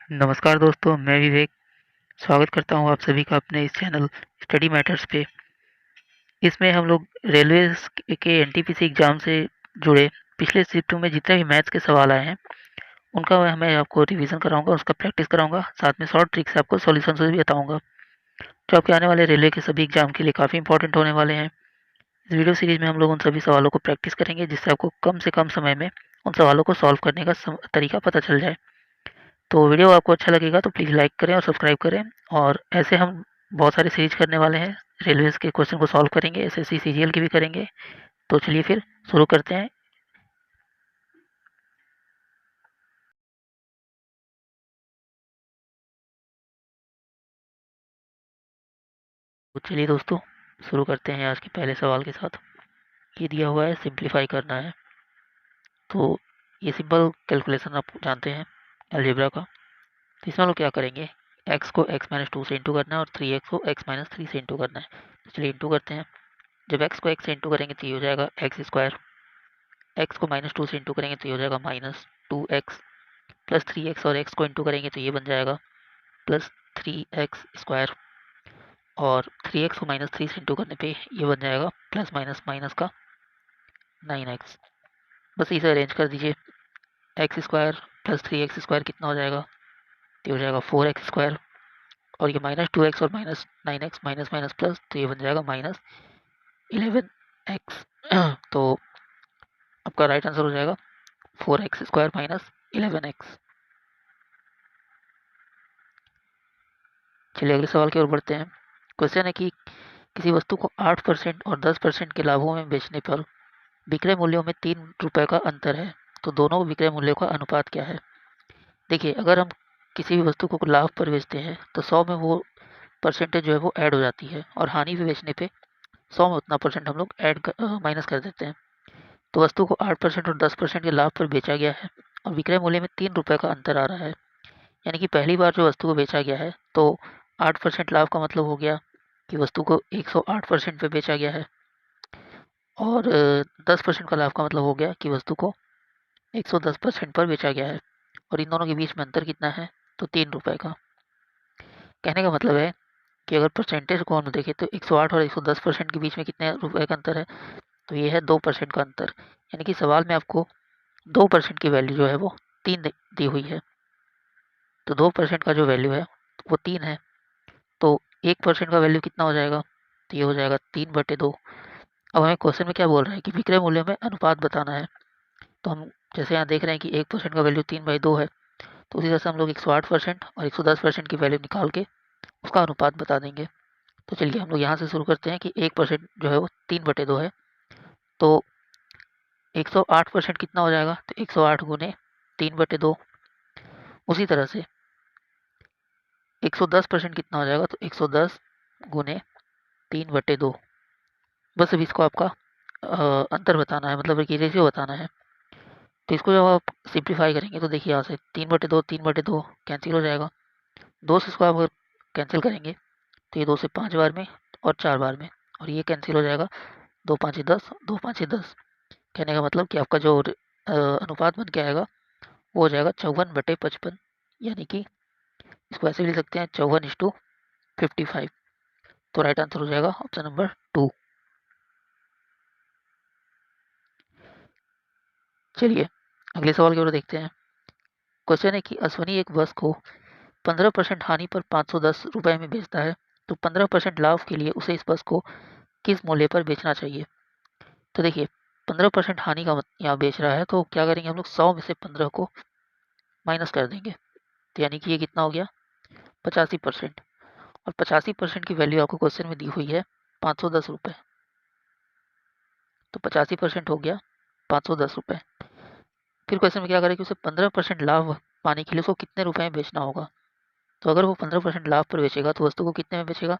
नमस्कार दोस्तों, मैं विवेक स्वागत करता हूँ आप सभी का अपने इस चैनल स्टडी मैटर्स पे। इसमें हम लोग रेलवेज़ के एनटीपीसी एग्ज़ाम से जुड़े पिछले शिफ्टों में जितने भी मैथ्स के सवाल आए हैं, उनका मैं आपको रिवीजन कराऊँगा, उसका प्रैक्टिस कराऊँगा, साथ में शॉर्ट ट्रिक से आपको सॉल्यूशंस भी बताऊँगा, जो आपके आने वाले रेलवे के सभी एग्ज़ाम के लिए काफ़ी इंपॉर्टेंट होने वाले हैं। इस वीडियो सीरीज़ में हम लोग उन सभी सवालों को प्रैक्टिस करेंगे, जिससे आपको कम से कम समय में उन सवालों को सॉल्व करने का तरीका पता चल जाए। तो वीडियो आपको अच्छा लगेगा तो प्लीज़ लाइक करें और सब्सक्राइब करें। और ऐसे हम बहुत सारे सीरीज करने वाले हैं, रेलवेज़ के क्वेश्चन को सॉल्व करेंगे, एसएससी सीजीएल की भी करेंगे। तो चलिए फिर शुरू करते हैं। तो चलिए दोस्तों, शुरू करते हैं आज के पहले सवाल के साथ। ये दिया हुआ है, सिंप्लीफाई करना है। तो ये सिंपल कैलकुलेशन आप जानते हैं अलजेब्रा का। तो इसमें हम लोग क्या करेंगे, एक्स को एक्स माइनस टू से इंटू करना है और 3x को एक्स माइनस थ्री से इंटू करना है। तो चलिए इंटू करते हैं। जब एक्स को एक्स से इंटू करेंगे तो ये हो जाएगा एक्स स्क्वायर। एक्स को माइनस टू से इंटू करेंगे तो ये हो जाएगा minus two x plus three x, और एक्स को इंटू करेंगे तो ये बन जाएगा प्लस थ्री एक्स स्क्वायर। और थ्री एक्स को माइनस थ्री से इंटू करने पे ये बन जाएगा प्लस माइनस माइनस का नाइन एक्स। बस इसे अरेंज कर दीजिए। X square plus three x square कितना हो जाएगा, तो ये हो जाएगा फोर एक्स स्क्वायर। और ये माइनस टू एक्स और minus nine x minus minus plus, तो ये बन जाएगा माइनस इलेवन एक्स। तो आपका राइट आंसर हो जाएगा four x square minus eleven x. चलिए अगले सवाल की ओर बढ़ते हैं। क्वेश्चन है कि किसी वस्तु को 8% और 10% के लाभों में बेचने पर विक्रय मूल्यों में 3 रुपए का अंतर है, तो दोनों विक्रय मूल्यों का अनुपात क्या है। देखिए, अगर हम किसी भी वस्तु को लाभ पर बेचते हैं तो 100 में वो परसेंटेज जो है वो ऐड हो जाती है, और हानि पे बेचने पे 100 में उतना परसेंट हम लोग माइनस कर देते हैं। तो वस्तु को 8% और 10% के लाभ पर बेचा गया है और विक्रय मूल्य में 3 रुपए का अंतर आ रहा है। यानी कि पहली बार जो वस्तु को बेचा गया है तो 8% लाभ का मतलब हो गया कि वस्तु को 108% पे बेचा गया है, और 10% का लाभ का मतलब हो गया कि वस्तु को 110% पर बेचा गया है। और इन दोनों के बीच में अंतर कितना है, तो 3 रुपए का। कहने का मतलब है कि अगर परसेंटेज को हम देखें तो 108 और 110% के बीच में कितने रुपए का अंतर है, तो ये है 2% का अंतर। यानी कि सवाल में आपको 2% की वैल्यू जो है वो तीन दी हुई है। तो 2% का जो वैल्यू है वो तीन है। तो 1% का वैल्यू कितना हो जाएगा, तो ये हो जाएगा 3/2। अब हमें क्वेश्चन में क्या बोल रहा है कि विक्रय मूल्य में अनुपात बताना है। तो हम जैसे यहाँ देख रहे हैं कि 1% का वैल्यू 3/2 है, तो उसी तरह से हम लोग 108% और 110% की वैल्यू निकाल के उसका अनुपात बता देंगे। तो चलिए हम लोग यहाँ से शुरू करते हैं कि 1% जो है वो 3/2 है। तो 108% कितना हो जाएगा, तो 108 गुने 3/2। उसी तरह से 110% कितना हो जाएगा, तो 110 गुने 3/2। बस अभी इसको आपका अंतर बताना है, मतलब कि रेशियो बताना है। तो इसको जब आप सिंप्लीफाई करेंगे तो देखिए यहाँ से 3/2 कैंसिल हो जाएगा। दो से इसको आप अगर कैंसिल करेंगे तो ये 2 से 5 बार में और 4 बार में, और ये कैंसिल हो जाएगा। 2×5 = 10, 2×5 = 10। कहने का मतलब कि आपका जो अनुपात बन के आएगा वो हो जाएगा 54/55। यानी कि इसको ऐसे भी लिख सकते हैं 54:55। तो राइट आंसर हो जाएगा ऑप्शन नंबर 2। चलिए अगले सवाल की ओर देखते हैं। क्वेश्चन है कि अश्वनी एक बस को 15% हानि पर 510 रुपए में बेचता है, तो 15% लाभ के लिए उसे इस बस को किस मूल्य पर बेचना चाहिए। तो देखिए, 15% हानि का यहाँ बेच रहा है, तो क्या करेंगे हम लोग 100 में से 15 को माइनस कर देंगे। तो यानी कि ये कितना हो गया, 85%। और 85% की वैल्यू आपको क्वेश्चन में दी हुई है 510 रुपये। तो 85% हो गया 510 रुपये। फिर क्वेश्चन में क्या करें कि उसे 15% लाभ पाने के लिए उसको कितने रुपए में बेचना होगा। तो अगर वो 15% लाभ पर बेचेगा तो वस्तु को कितने में बेचेगा,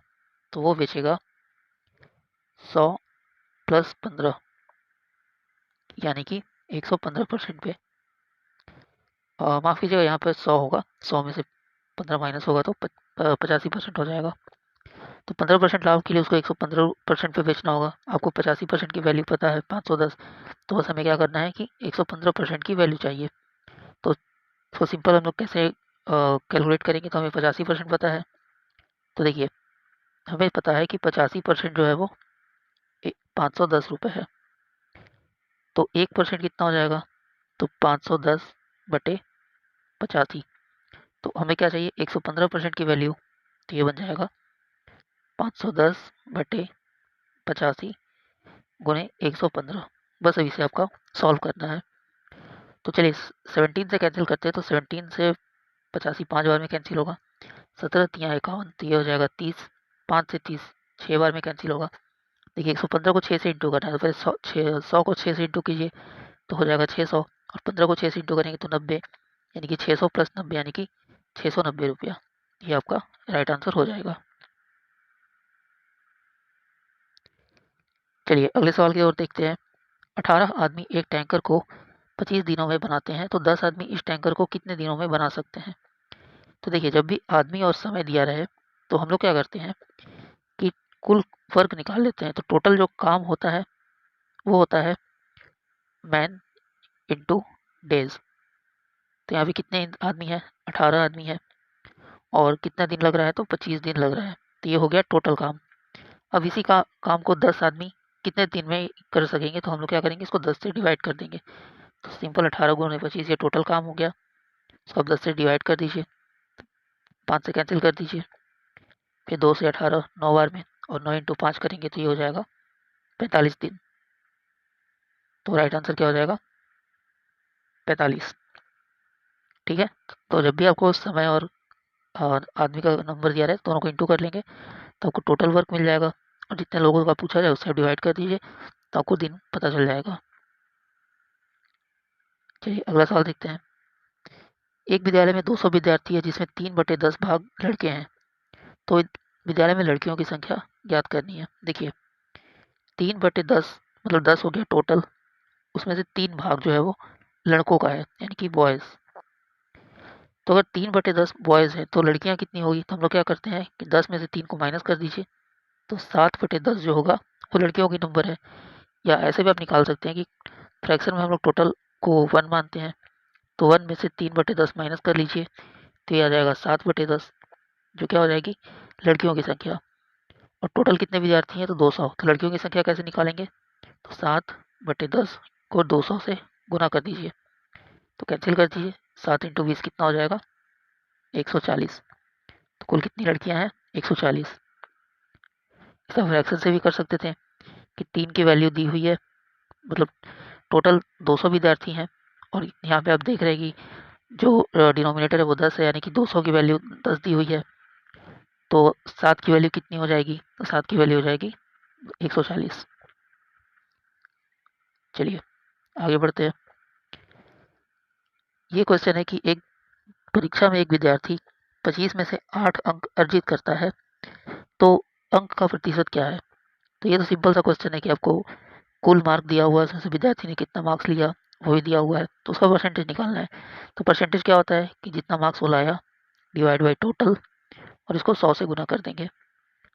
तो वो बेचेगा 100 + 15, यानी कि 115% पे। माफ़ कीजिएगा, यहाँ पे 100 होगा, 100 में से 15 माइनस होगा तो 85% हो जाएगा। तो 15% लाभ के लिए उसको 115% पे बेचना होगा। आपको 85% की वैल्यू पता है 510। तो बस हमें क्या करना है कि 115% की वैल्यू चाहिए। तो इसको सिंपल हम लोग कैसे कैलकुलेट करेंगे तो हमें 85% पता है। तो देखिए हमें पता है कि 85% जो है वो 510 रुपये है। तो 1% कितना हो जाएगा? तो 510/85। तो हमें क्या चाहिए? 115% की वैल्यू। तो ये बन जाएगा 510/85 गुणे 115। बस अभी से आपका सॉल्व करना है। तो चलिए 17 से कैंसिल करते हैं। तो 17 से 85 5 बार में कैंसिल होगा। 17 तिया 51, तो ये हो जाएगा 30। 5 से 30 6 बार में कैंसिल होगा। देखिए 115 को 6 से इंटू करना है, तो पहले 100 को 6 से इंटू कीजिए तो हो जाएगा 600, और 15 को 6 से इंटू करेंगे तो 90, यानी कि 600 प्लस 90 यानी कि 690 रुपया। ये आपका राइट आंसर हो जाएगा। चलिए अगले सवाल की ओर देखते हैं। 18 आदमी एक टैंकर को 25 दिनों में बनाते हैं, तो 10 आदमी इस टैंकर को कितने दिनों में बना सकते हैं? तो देखिए जब भी आदमी और समय दिया रहे तो हम लोग क्या करते हैं कि कुल वर्क निकाल लेते हैं। तो टोटल जो काम होता है वो होता है मैन इंटू डेज। तो यहाँ पे कितने आदमी हैं? 18 आदमी है, और कितना दिन लग रहा है? तो 25 दिन लग रहा है। तो ये हो गया टोटल काम। अब इसी का काम को 10 आदमी कितने दिन में कर सकेंगे? तो हम लोग क्या करेंगे, इसको 10 से डिवाइड कर देंगे। तो सिंपल 18 गुणे 25 ये टोटल काम हो गया। इसको आप 10 से डिवाइड कर दीजिए, 5 से कैंसिल कर दीजिए, फिर 2 से 18 9 बार में, और 9 इंटू 5 करेंगे तो ये हो जाएगा 45 दिन। तो राइट आंसर क्या हो जाएगा? 45। ठीक है। तो जब भी आपको समय और आदमी का नंबर दिया रहे दोनों को इंटू कर लेंगे तो आपको टोटल वर्क मिल जाएगा, और जितने लोगों का पूछा जाए उससे डिवाइड कर दीजिए तो आपको दिन पता चल जाएगा। चलिए अगला सवाल देखते हैं। एक विद्यालय में 200 विद्यार्थी है जिसमें 3/10 भाग लड़के हैं, तो विद्यालय में लड़कियों की संख्या ज्ञात करनी है। देखिए 3/10 मतलब 10 हो गया टोटल, उसमें से 3 भाग जो है वो लड़कों का है, यानी कि बॉयज़। तो अगर 3/10 बॉयज़ है तो लड़कियां कितनी होगी? तो हम लोग क्या करते हैं कि 10 में से 3 को माइनस कर दीजिए, तो 7/10 जो होगा वो लड़कियों की नंबर है। या ऐसे भी आप निकाल सकते हैं कि फ्रैक्शन में हम लोग टोटल को 1 मानते हैं, तो 1 में से 3/10 माइनस कर लीजिए, तो ये आ जाएगा 7/10, जो क्या हो जाएगी? लड़कियों की संख्या। और टोटल कितने विद्यार्थी हैं? तो 200। तो लड़कियों की संख्या कैसे निकालेंगे? तो 7/10 को 200 से गुना कर दीजिए, तो कैंसिल कर दीजिए। 7 इंटू 20 कितना हो जाएगा? 140। तो कुल कितनी लड़कियां हैं? 140। इसका फ्रैक्शन से भी कर सकते थे कि 3 की वैल्यू दी हुई है, मतलब टोटल 200 विद्यार्थी हैं, और यहाँ पे आप देख रहे हैं कि जो डिनोमिनेटर है वो 10 है, यानी कि 200 की वैल्यू 10 दी हुई है। तो 7 की वैल्यू कितनी हो जाएगी? तो 7 की वैल्यू हो जाएगी 140। चलिए आगे बढ़ते हैं। ये क्वेश्चन है कि एक परीक्षा में एक विद्यार्थी 25 में से 8 अंक अर्जित करता है, तो अंक का प्रतिशत क्या है? तो ये तो सिंपल सा क्वेश्चन है कि आपको कुल मार्क दिया हुआ है, उसमें से विद्यार्थी ने कितना मार्क्स लिया वो भी दिया हुआ है, तो उसका परसेंटेज निकालना है। तो परसेंटेज क्या होता है कि जितना मार्क्स वो लाया डिवाइड बाई टोटल, और इसको 100 से गुना कर देंगे।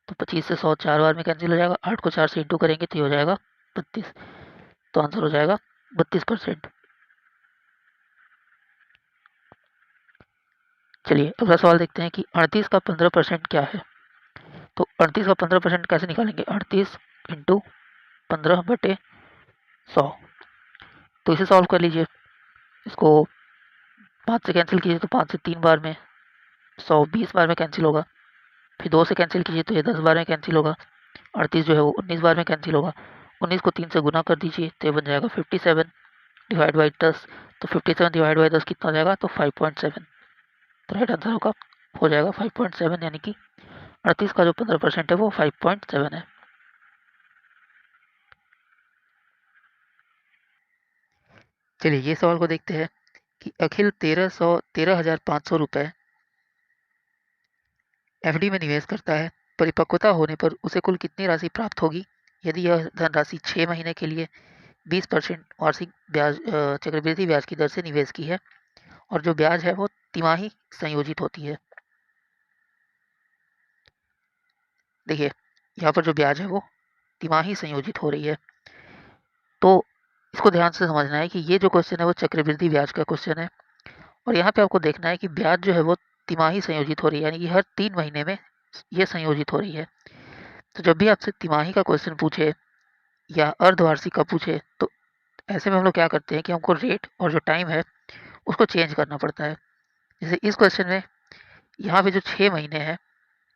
तो 25 से 100 4 बार में कैंसिल हो जाएगा, 8 को 4 से इंटू करेंगे तो ये हो जाएगा 32। तो आंसर हो जाएगा 32%। चलिए अगला सवाल देखते हैं कि 38 का 15% क्या है? तो 38 का 15% कैसे निकालेंगे? 38 इंटू 15/100। तो इसे सॉल्व कर लीजिए। इसको 5 से कैंसिल कीजिए तो 5 से 3 बार में, 100 20 बार में कैंसिल होगा। फिर 2 से कैंसिल कीजिए तो ये 10 बार में कैंसिल होगा। 38 जो है वो 19 बार में कैंसिल होगा। 19 को 3 से गुना कर दीजिए तो ये बन जाएगा 57 डिवाइड बाई 10। तो 57 डिवाइड बाई 10 कितना हो जाएगा? तो 5.7। तो राइट आंसर होगा हो जाएगा 5.7, यानी कि 38 का जो 15% है वो 5.7 है। चलिए ये सवाल को देखते हैं कि अखिल 13,500 रुपये एफडी में निवेश करता है। परिपक्वता होने पर उसे कुल कितनी राशि प्राप्त होगी यदि यह धनराशि 6 महीने के लिए 20% वार्षिक ब्याज चक्रवृद्धि ब्याज की दर से निवेश की है, और जो ब्याज है वो तिमाही संयोजित होती है। देखिए यहाँ पर जो ब्याज है वो तिमाही संयोजित हो रही है। तो इसको ध्यान से समझना है कि ये जो क्वेश्चन है वो चक्रवृद्धि ब्याज का क्वेश्चन है, और यहाँ पे आपको देखना है कि ब्याज जो है वो तिमाही संयोजित हो रही है, यानी कि हर 3 महीने में ये संयोजित हो रही है। तो जब भी आपसे तिमाही का क्वेश्चन पूछे या अर्धवार्षिक का पूछे, तो ऐसे में हम लोग क्या करते हैं कि हमको रेट और जो टाइम है उसको चेंज करना पड़ता है। जैसे इस क्वेश्चन में यहाँ पे जो 6 महीने हैं,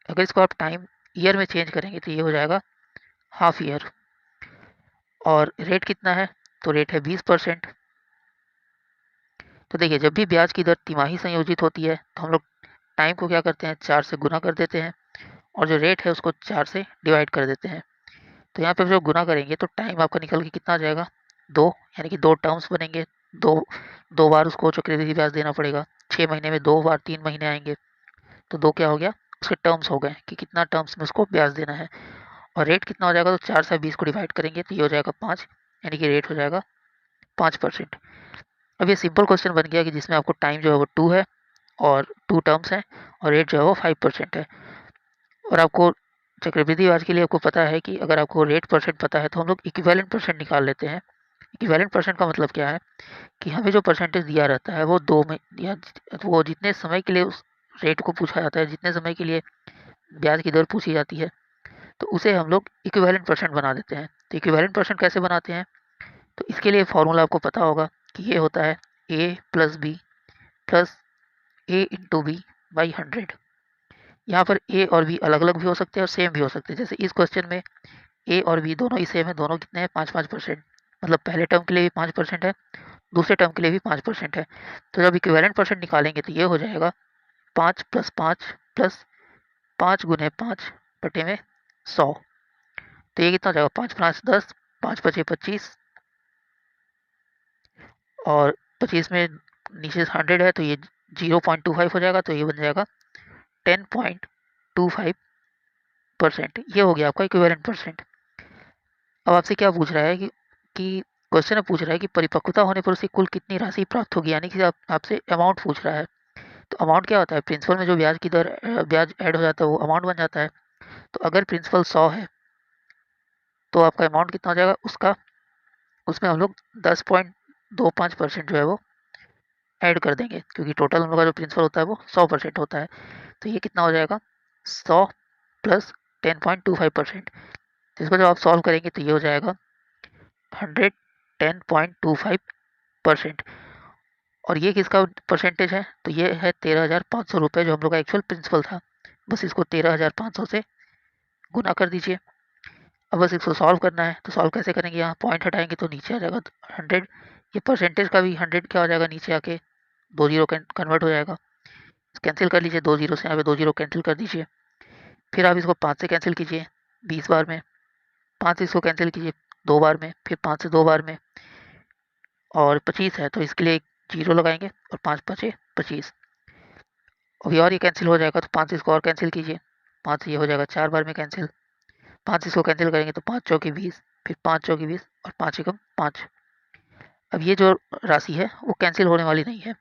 अगर इसको आप टाइम ईयर में चेंज करेंगे तो ये हो जाएगा हाफ ईयर। और रेट कितना है, तो रेट है 20%। तो देखिए, जब भी ब्याज की दर तिमाही संयोजित होती है तो हम लोग टाइम को क्या करते हैं, 4 से गुना कर देते हैं, और जो रेट है उसको 4 से डिवाइड कर देते हैं। तो यहाँ पे जब गुना करेंगे तो टाइम आपका निकल के कितना आ जाएगा, 2, यानी कि 2 टर्म्स बनेंगे। दो दो बार उसको चक्रवृद्धि ब्याज देना पड़ेगा। 6 महीने में 2 बार 3 महीने आएंगे, तो 2 क्या हो गया, उसके टर्म्स हो गए कि कितना टर्म्स में उसको ब्याज देना है। और रेट कितना हो जाएगा, तो 4 से 20 को डिवाइड करेंगे तो ये हो जाएगा 5, यानी कि रेट हो जाएगा 5%। अब ये सिंपल क्वेश्चन बन गया कि जिसमें आपको टाइम जो है वो 2 है और 2 टर्म्स हैं, और रेट जो है वो 5% है। और आपको चक्रवृद्धि ब्याज के लिए आपको पता है कि अगर आपको रेट परसेंट पता है तो हम लोग इक्विवेलेंट परसेंट निकाल लेते हैं। इक्विवेलेंट परसेंट का मतलब क्या है कि हमें जो परसेंटेज दिया रहता है वो 2 में, या वो जितने समय के लिए उस रेट को पूछा जाता है, जितने समय के लिए ब्याज की दर पूछी जाती है, तो उसे हम लोग इक्विवेलेंट परसेंट बना देते हैं। तो इक्विवेलेंट परसेंट कैसे बनाते हैं, तो इसके लिए फॉर्मूला आपको पता होगा कि ये होता है A plus B plus A into B by 100। यहाँ पर ए और बी अलग अलग भी हो सकते हैं और सेम भी हो सकते हैं। जैसे इस क्वेश्चन में ए और बी दोनों ही सेम है, दोनों कितने हैं, 5-5%। मतलब पहले टर्म के लिए भी 5% है, दूसरे टर्म के लिए भी 5% है। तो जब इक्विवेलेंट परसेंट निकालेंगे तो ये हो जाएगा 5 प्लस 5 प्लस 5 गुने 5 बटे में 100। तो ये कितना हो जाएगा, 5×5 10, 5×5 = 25, और 25 में नीचे 100 है तो ये 0.25 हो जाएगा, तो ये बन जाएगा 10.25%। ये हो गया आपका इक्विवेलेंट परसेंट। अब आपसे क्या पूछ रहा है कि क्वेश्चन में पूछ रहा है कि परिपक्वता होने पर उसे कुल कितनी राशि प्राप्त होगी, यानी कि आपसे अमाउंट पूछ रहा है। तो अमाउंट क्या होता है, प्रिंसिपल में जो ब्याज की दर ब्याज ऐड हो जाता है वो अमाउंट बन जाता है। तो अगर प्रिंसिपल 100 है तो आपका अमाउंट कितना हो जाएगा उसका, उसमें हम लोग 10.25% जो है वो ऐड कर देंगे, क्योंकि टोटल हम लोग का जो प्रिंसिपल होता है वो 100% होता है। तो ये कितना हो जाएगा, 100 प्लस 10.25%। इसको जब आप सॉल्व करेंगे तो ये हो जाएगा 110.25%। और ये किसका परसेंटेज है, तो ये है 13,500 रुपये, जो हम लोग का एक्चुअल प्रिंसिपल था। बस इसको 13,500 से गुना कर दीजिए। अब बस इसको सॉल्व करना है, तो सॉल्व कैसे करेंगे, यहाँ पॉइंट हटाएंगे तो नीचे आ जाएगा 100। ये परसेंटेज का भी 100 क्या हो जाएगा, नीचे आके 2 जीरो कन्वर्ट हो जाएगा। कैंसिल कर लीजिए, 2 जीरो से यहाँ पे 2 जीरो कैंसिल कर दीजिए। फिर आप इसको 5 से कैंसिल कीजिए 20 बार में, 5 से इसको कैंसिल कीजिए 2 बार में, फिर 5 से 2 बार में, और 25 है तो इसके लिए 0 लगाएंगे, और 5×5 = 25। अभी और ये कैंसिल हो जाएगा, तो 5 से इसको और कैंसिल कीजिए, 5 से ये हो जाएगा 4 बार में कैंसिल। 5 से इसको कैंसिल करेंगे तो 5 चौके 20, फिर 5 चौके 20, और 5 एकम 5। अब ये जो राशि है वो कैंसिल होने वाली नहीं है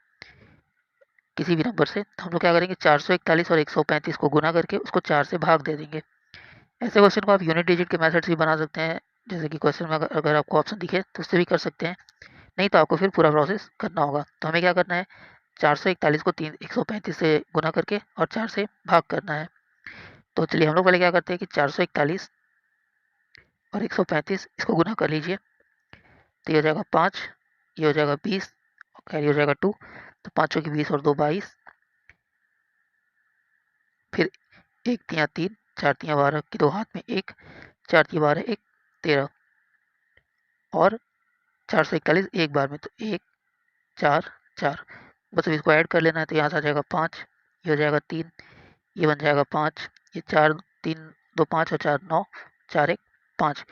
किसी भी नंबर से। तो हम लोग क्या करेंगे, 441 और 135 को गुना करके उसको 4 से भाग दे देंगे। ऐसे क्वेश्चन को आप यूनिट डिजिट के मेथड से भी बना सकते हैं। जैसे कि क्वेश्चन में अगर आपको ऑप्शन दिखे तो उससे भी कर सकते हैं, नहीं तो आपको फिर पूरा प्रोसेस करना होगा। तो हमें क्या करना है, 441 को 135 से गुना करके और 4 से भाग करना है। तो चलिए हम लोग पहले क्या करते हैं कि 441 और 135 इसको गुना कर लीजिए, तो ये हो जाएगा 5, ये हो जाएगा 20, और कैरी हो जाएगा 2। तो 5 चौकी 20 और 2 22, फिर 1 तिया 3, 4 तिया 12 की 2 हाथ में 1, 4 तिया 12 1 13, और 441 एक बार में, तो 1 4 4। बस अब इसको ऐड कर लेना है, तो यहाँ से आ जाएगा 5, ये हो जाएगा 3, ये बन जाएगा 5, ये 4 3 2 5 और 4 9, 4 1 5,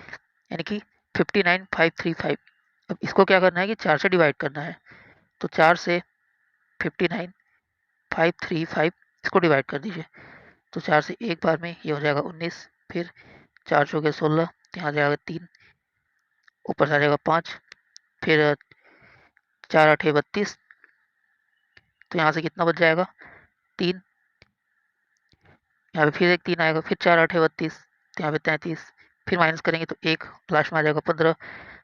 यानी कि 59535। अब इसको क्या करना है कि 4 से डिवाइड करना है, तो 4 से 59535 इसको डिवाइड कर दीजिए। तो 4 से एक बार में ये हो जाएगा 19, फिर 4 चौके 16, यहाँ जाएगा 3, ऊपर से आ जाएगा 5, फिर 4 8 32, तो यहाँ से कितना बच जाएगा 3, यहाँ पे फिर एक 3 आएगा, फिर 4 8 32, तो यहाँ पे 33, फिर माइनस करेंगे तो 1 लास्ट में आ जाएगा 15,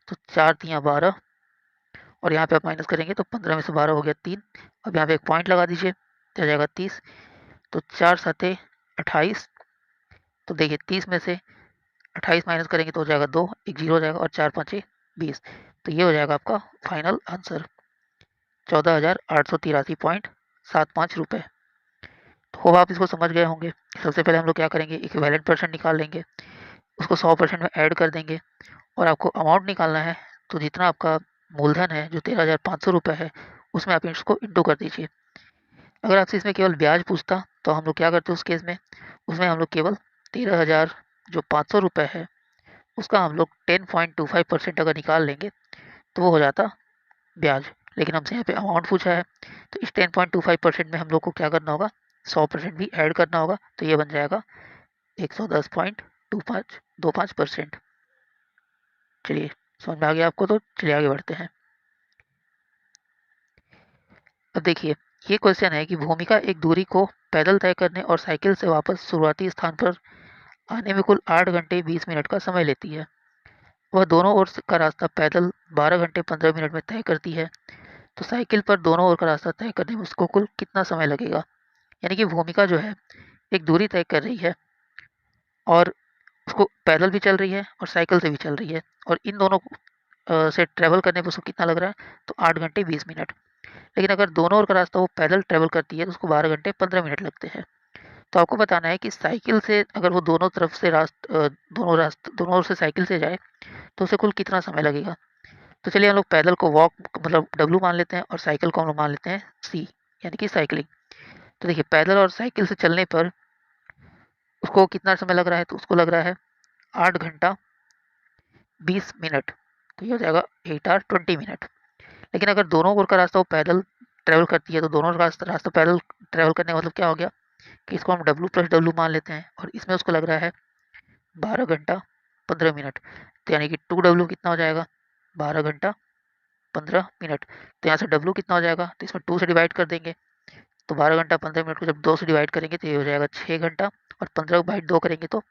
तो 4 तिया 12, और यहाँ पे आप माइनस करेंगे तो 15 में से 12 हो गया 3। अब यहाँ पे एक पॉइंट लगा दीजिए तो आ जाएगा 30। तो 4 7 28। तो देखिए 30 में से 28 माइनस करेंगे तो हो जाएगा 2, एक जीरो हो जाएगा और 4 5 20। तो ये हो जाएगा आपका फाइनल आंसर 14,883.75 रुपये। तो होप आप इसको समझ गए होंगे। सबसे पहले हम लोग क्या करेंगे, इक्विवेलेंट परसेंट निकाल लेंगे, उसको 100% में ऐड कर देंगे और आपको अमाउंट निकालना है। तो जितना आपका मूलधन है जो 13,500 रुपये है उसमें आप इसको इंटू कर दीजिए। अगर आपसे इसमें केवल ब्याज पूछता तो हम लोग क्या करते उस केस में, उसमें हम लोग केवल 13,000 जो 500 रुपये है उसका हम लोग 10.25% अगर निकाल लेंगे तो वो हो जाता ब्याज। लेकिन हमसे यहाँ पे अमाउंट पूछा है तो इस 10.25% में हम लोग को क्या करना होगा, 100% भी ऐड करना होगा। तो ये बन जाएगा 110.25%। चलिए समझ में आ गया आपको, तो चलिए आगे बढ़ते हैं। अब देखिए ये क्वेश्चन है कि भूमिका एक दूरी को पैदल तय करने और साइकिल से वापस शुरुआती स्थान पर आने में कुल 8 घंटे 20 मिनट का समय लेती है। वह दोनों ओर का रास्ता पैदल 12 घंटे 15 मिनट में तय करती है। तो साइकिल पर दोनों ओर का रास्ता तय करने में उसको कुल कितना समय लगेगा। यानी कि भूमिका जो है एक दूरी तय कर रही है और उसको पैदल भी चल रही है और साइकिल से भी चल रही है, और इन दोनों से ट्रैवल करने पर उसको कितना लग रहा है, तो 8 घंटे 20 मिनट। लेकिन अगर दोनों ओर का रास्ता वो पैदल ट्रैवल करती है तो उसको 12 घंटे 15 मिनट लगते हैं। तो आपको बताना है कि साइकिल से अगर वो दोनों तरफ से दोनों ओर से साइकिल से जाए तो उसे कुल कितना समय लगेगा। तो चलिए हम लोग पैदल को वॉक मतलब W मान लेते हैं और साइकिल को हम लोग मान लेते हैं C, यानी कि साइकिलिंग। तो देखिए पैदल और साइकिल से चलने पर उसको कितना समय लग रहा है, तो उसको लग रहा है 8 घंटा 20 मिनट। तो ये हो जाएगा 8 आवर 20 मिनट। लेकिन अगर दोनों ओर का रास्ता वो पैदल ट्रैवल करती है तो दोनों रास्ता पैदल ट्रैवल करने का मतलब क्या हो गया कि इसको हम W+W मान लेते हैं और इसमें उसको लग रहा है 12 घंटा 15 मिनट। तो यानी कि 2W कितना हो जाएगा, 12 घंटा 15 मिनट। तो यहाँ से W कितना हो जाएगा, तो इसमें 2 से डिवाइड कर देंगे। तो 12 घंटा 15 मिनट को जब 2 से डिवाइड करेंगे तो ये हो जाएगा 6 घंटा, और 15 को बाई 2 करेंगे तो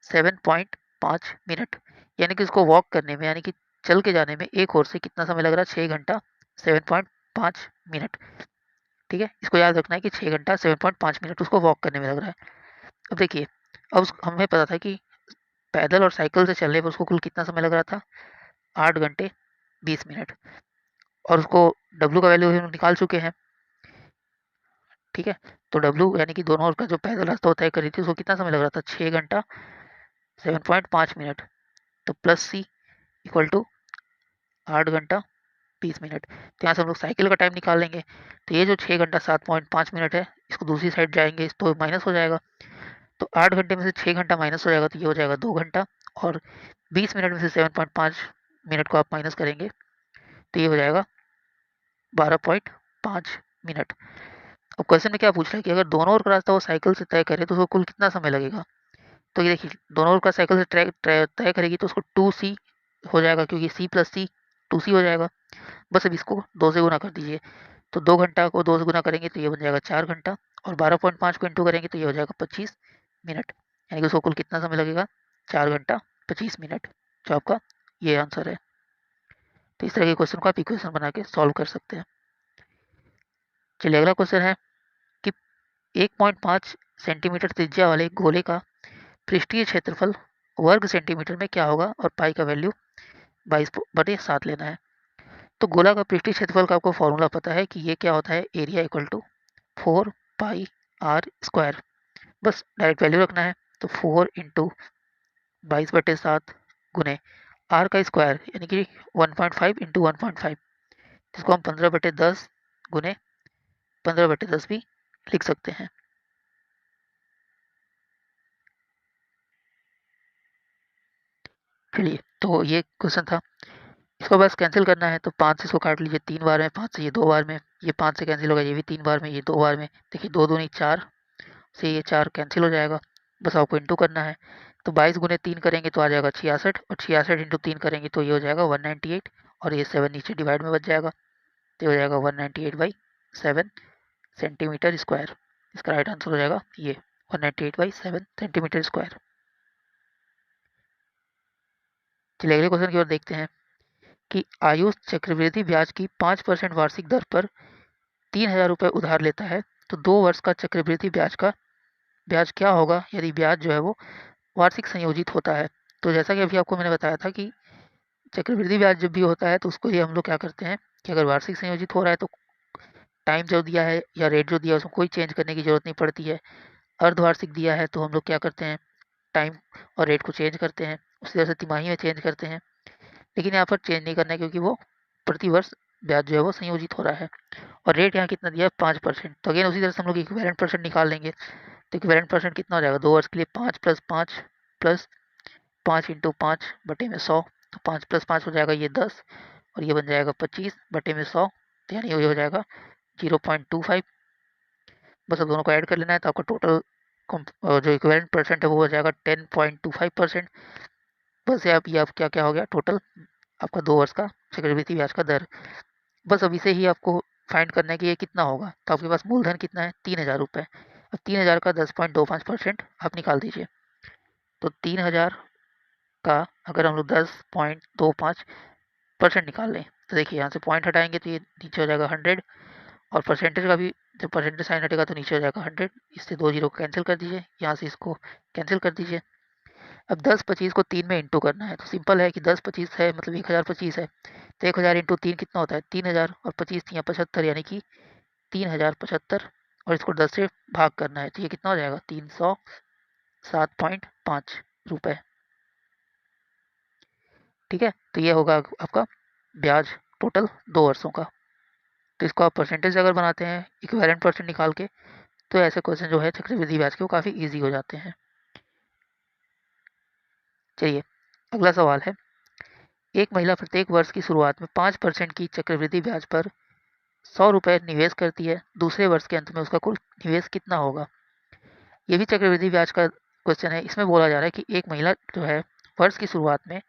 7.5 मिनट। यानी कि उसको वॉक करने में, यानी कि चल के जाने में एक ओर से कितना समय लग रहा है, 6 घंटा 7.5 मिनट। ठीक है, इसको याद रखना है कि 6 घंटा 7.5 मिनट उसको वॉक करने में लग रहा है। अब देखिए अब हमें पता था कि पैदल और साइकिल से चलने पर उसको कुल कितना समय लग रहा था, 8 घंटे 20 मिनट। और उसको W का वैल्यू हम निकाल चुके हैं। ठीक है, तो W यानी कि दोनों ओर का जो पैदल रास्ता तय करी थी उसको कितना समय लग रहा था, 6 घंटा 7.5 मिनट। तो प्लस C इक्वल टू 8 घंटा 20 मिनट। तो यहाँ से हम लोग साइकिल का टाइम निकाल लेंगे। तो ये जो 6 घंटा 7.5 मिनट है इसको दूसरी साइड जाएंगे तो माइनस हो जाएगा। तो 8 घंटे में से 6 घंटा माइनस हो जाएगा तो ये हो जाएगा 2 घंटा, और 20 मिनट में से 7.5 मिनट को आप माइनस करेंगे तो ये हो जाएगा 12.5 मिनट। अब क्वेश्चन में क्या पूछ रहा है कि अगर दोनों ओर का रास्ता वो साइकिल से तय करे तो उसको कुल कितना समय लगेगा। तो ये देखिए दोनों ओर का साइकिल से तय करेगी तो उसको 2C हो जाएगा, क्योंकि C+C 2C हो जाएगा। बस अब इसको 2 से गुना कर दीजिए। तो 2 घंटा को 2 से गुना करेंगे तो ये बन जाएगा 4 घंटा, और 12.5 को इंटू करेंगे तो ये हो जाएगा 25 मिनट। यानी कि उसको कुल कितना समय लगेगा, 4 घंटा 25 मिनट, जो आपका ये आंसर है। तो इस तरह के क्वेश्चन को आप इक्वेशन बना के सॉल्व कर सकते हैं। चलिए अगला क्वेश्चन है कि 1.5 सेंटीमीटर त्रिज्या वाले गोले का पृष्ठीय क्षेत्रफल वर्ग सेंटीमीटर में क्या होगा, और पाई का वैल्यू 22/7 लेना है। तो गोला का पृष्ठीय क्षेत्रफल का आपको फॉर्मूला पता है कि ये क्या होता है, एरिया इक्वल टू 4πr²। बस डायरेक्ट वैल्यू रखना है। तो 4 इंटू 22/7 गुने आर का स्क्वायर यानी कि 1.5 इंटू 1.5, जिसको हम 15/10 गुने 15/10 भी लिख सकते हैं। चलिए तो ये क्वेश्चन था, इसको बस कैंसिल करना है। तो 5 से इसको काट लीजिए 3 बार में, 5 से ये 2 बार में, ये 5 से कैंसिल होगा, ये भी 3 बार में, ये 2 बार में। देखिए 2 दूनी 4 से ये 4 कैंसिल हो जाएगा। बस आपको इंटू करना है। तो 22 गुने 3 करेंगे तो आ जाएगा 66, और 66 इंटू 3 करेंगे तो ये हो जाएगा 198, और ये 7 नीचे डिवाइड में बच जाएगा तो ये हो जाएगा 198/7 सेंटीमीटर स्क्वायर। इसका राइट आंसर हो जाएगा ये 198/7 सेंटीमीटर स्क्वायर। चलिए अगले क्वेश्चन की ओर देखते हैं कि आयुष चक्रवृद्धि ब्याज की 5% वार्षिक दर पर 3,000 रुपये उधार लेता है, तो 2 वर्ष का चक्रवृद्धि ब्याज क्या होगा यदि ब्याज जो है वो वार्षिक संयोजित होता है। तो जैसा कि अभी आपको मैंने बताया था कि चक्रवृद्धि ब्याज जब भी होता है तो उसको ही हम लोग क्या करते हैं कि अगर वार्षिक संयोजित हो रहा है तो टाइम जो दिया है या रेट जो दिया है उसमें कोई चेंज करने की ज़रूरत नहीं पड़ती है। अर्धवार्षिक दिया है तो हम लोग क्या करते हैं, टाइम और रेट को चेंज करते हैं, उसी तरह से तिमाही में चेंज करते हैं। लेकिन यहाँ पर चेंज नहीं करना है क्योंकि वो प्रति वर्ष ब्याज जो है वो संयोजित हो रहा है और रेट यहाँ कितना दिया है 5%। तो अगेन उसी तरह से हम लोग इक्विवेलेंट परसेंट निकाल लेंगे। तो इक्विवेलेंट परसेंट कितना हो जाएगा, 2 वर्ष के लिए 5 + 5 प्लस 5 × 5 बटे में 100। तो 5 + 5 हो जाएगा ये 10 और ये बन जाएगा 25 बटे में 100, यानी ये हो जाएगा 0.25। बस अब दोनों को ऐड कर लेना है तो आपका टोटल जो इक्विवेलेंट परसेंट है वो हो जाएगा 10.25%। बस ये आप क्या क्या हो गया टोटल आपका 2 वर्ष का चक्रवृद्धि ब्याज का दर। बस अब इसे ही आपको फाइंड करना है कि ये कितना होगा। तो आपके पास मूलधन कितना है, 3,000 रुपये। अब 3,000 का 10.25% आप निकाल दीजिए। तो 3,000 का अगर हम लोग 10.25% निकाल लें तो देखिए यहाँ से पॉइंट हटाएंगे तो ये नीचे हो जाएगा 100 और परसेंटेज का भी जब परसेंटेज साइन हटेगा तो नीचे हो जाएगा 100। इससे 2 जीरो को कैंसिल कर दीजिए, यहाँ से इसको कैंसिल कर दीजिए। अब 10-25 को 3 में इंटू करना है तो सिंपल है कि 10-25 है मतलब 1,025 है तो 1,000 इंटू 3 कितना होता है 3,000 और 25 या 75 यानी कि 3,075 और इसको 10 से भाग करना है तो ये कितना हो जाएगा 307.5 रुपये। ठीक है, तो ये होगा आपका ब्याज टोटल 2 वर्षों का। तो इसको आप परसेंटेज अगर बनाते हैं इक्विवेलेंट परसेंट निकाल के तो ऐसे क्वेश्चन जो है चक्रवृद्धि ब्याज के वो काफ़ी ईजी हो जाते हैं। चलिए अगला सवाल है, एक महिला प्रत्येक वर्ष की शुरुआत में 5% की चक्रवृद्धि ब्याज पर 100 रुपये निवेश करती है, दूसरे वर्ष के अंत में उसका कुल निवेश कितना होगा। ये भी चक्रवृद्धि ब्याज का क्वेश्चन है। इसमें बोला जा रहा है कि एक महिला जो है वर्ष की शुरुआत में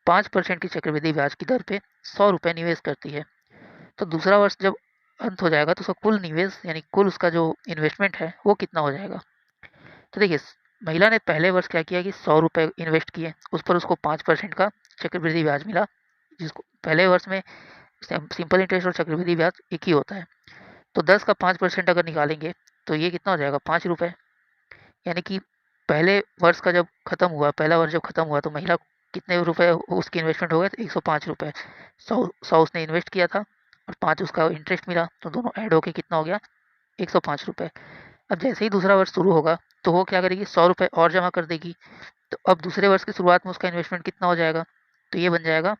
5% की चक्रवृद्धि ब्याज की दर पे 100 रुपये निवेश करती है, तो दूसरा वर्ष जब अंत हो जाएगा तो उसका कुल निवेश यानी कुल उसका जो इन्वेस्टमेंट है वो कितना हो जाएगा। तो देखिए महिला ने पहले वर्ष क्या किया कि 100 रुपये इन्वेस्ट किए, उस पर उसको 5% का चक्रवृद्धि ब्याज मिला, जिसको पहले वर्ष में सिंपल इंटरेस्ट और चक्रवृद्धि ब्याज एक ही होता है। तो 10 का 5% अगर निकालेंगे तो ये कितना हो जाएगा 5 रुपये। यानी कि पहले वर्ष का जब खत्म हुआ, पहला वर्ष जब खत्म हुआ तो महिला कितने रुपए उसकी इन्वेस्टमेंट हो गए, तो 105 रुपये। 100 उसने इन्वेस्ट किया था और 5 उसका इंटरेस्ट मिला, तो दोनों ऐड होके कितना हो गया 105 रुपये। अब जैसे ही दूसरा वर्ष शुरू होगा तो वो क्या करेगी 100 रुपये और जमा कर देगी। तो अब दूसरे वर्ष की शुरुआत में उसका इन्वेस्टमेंट कितना हो जाएगा, तो ये बन जाएगा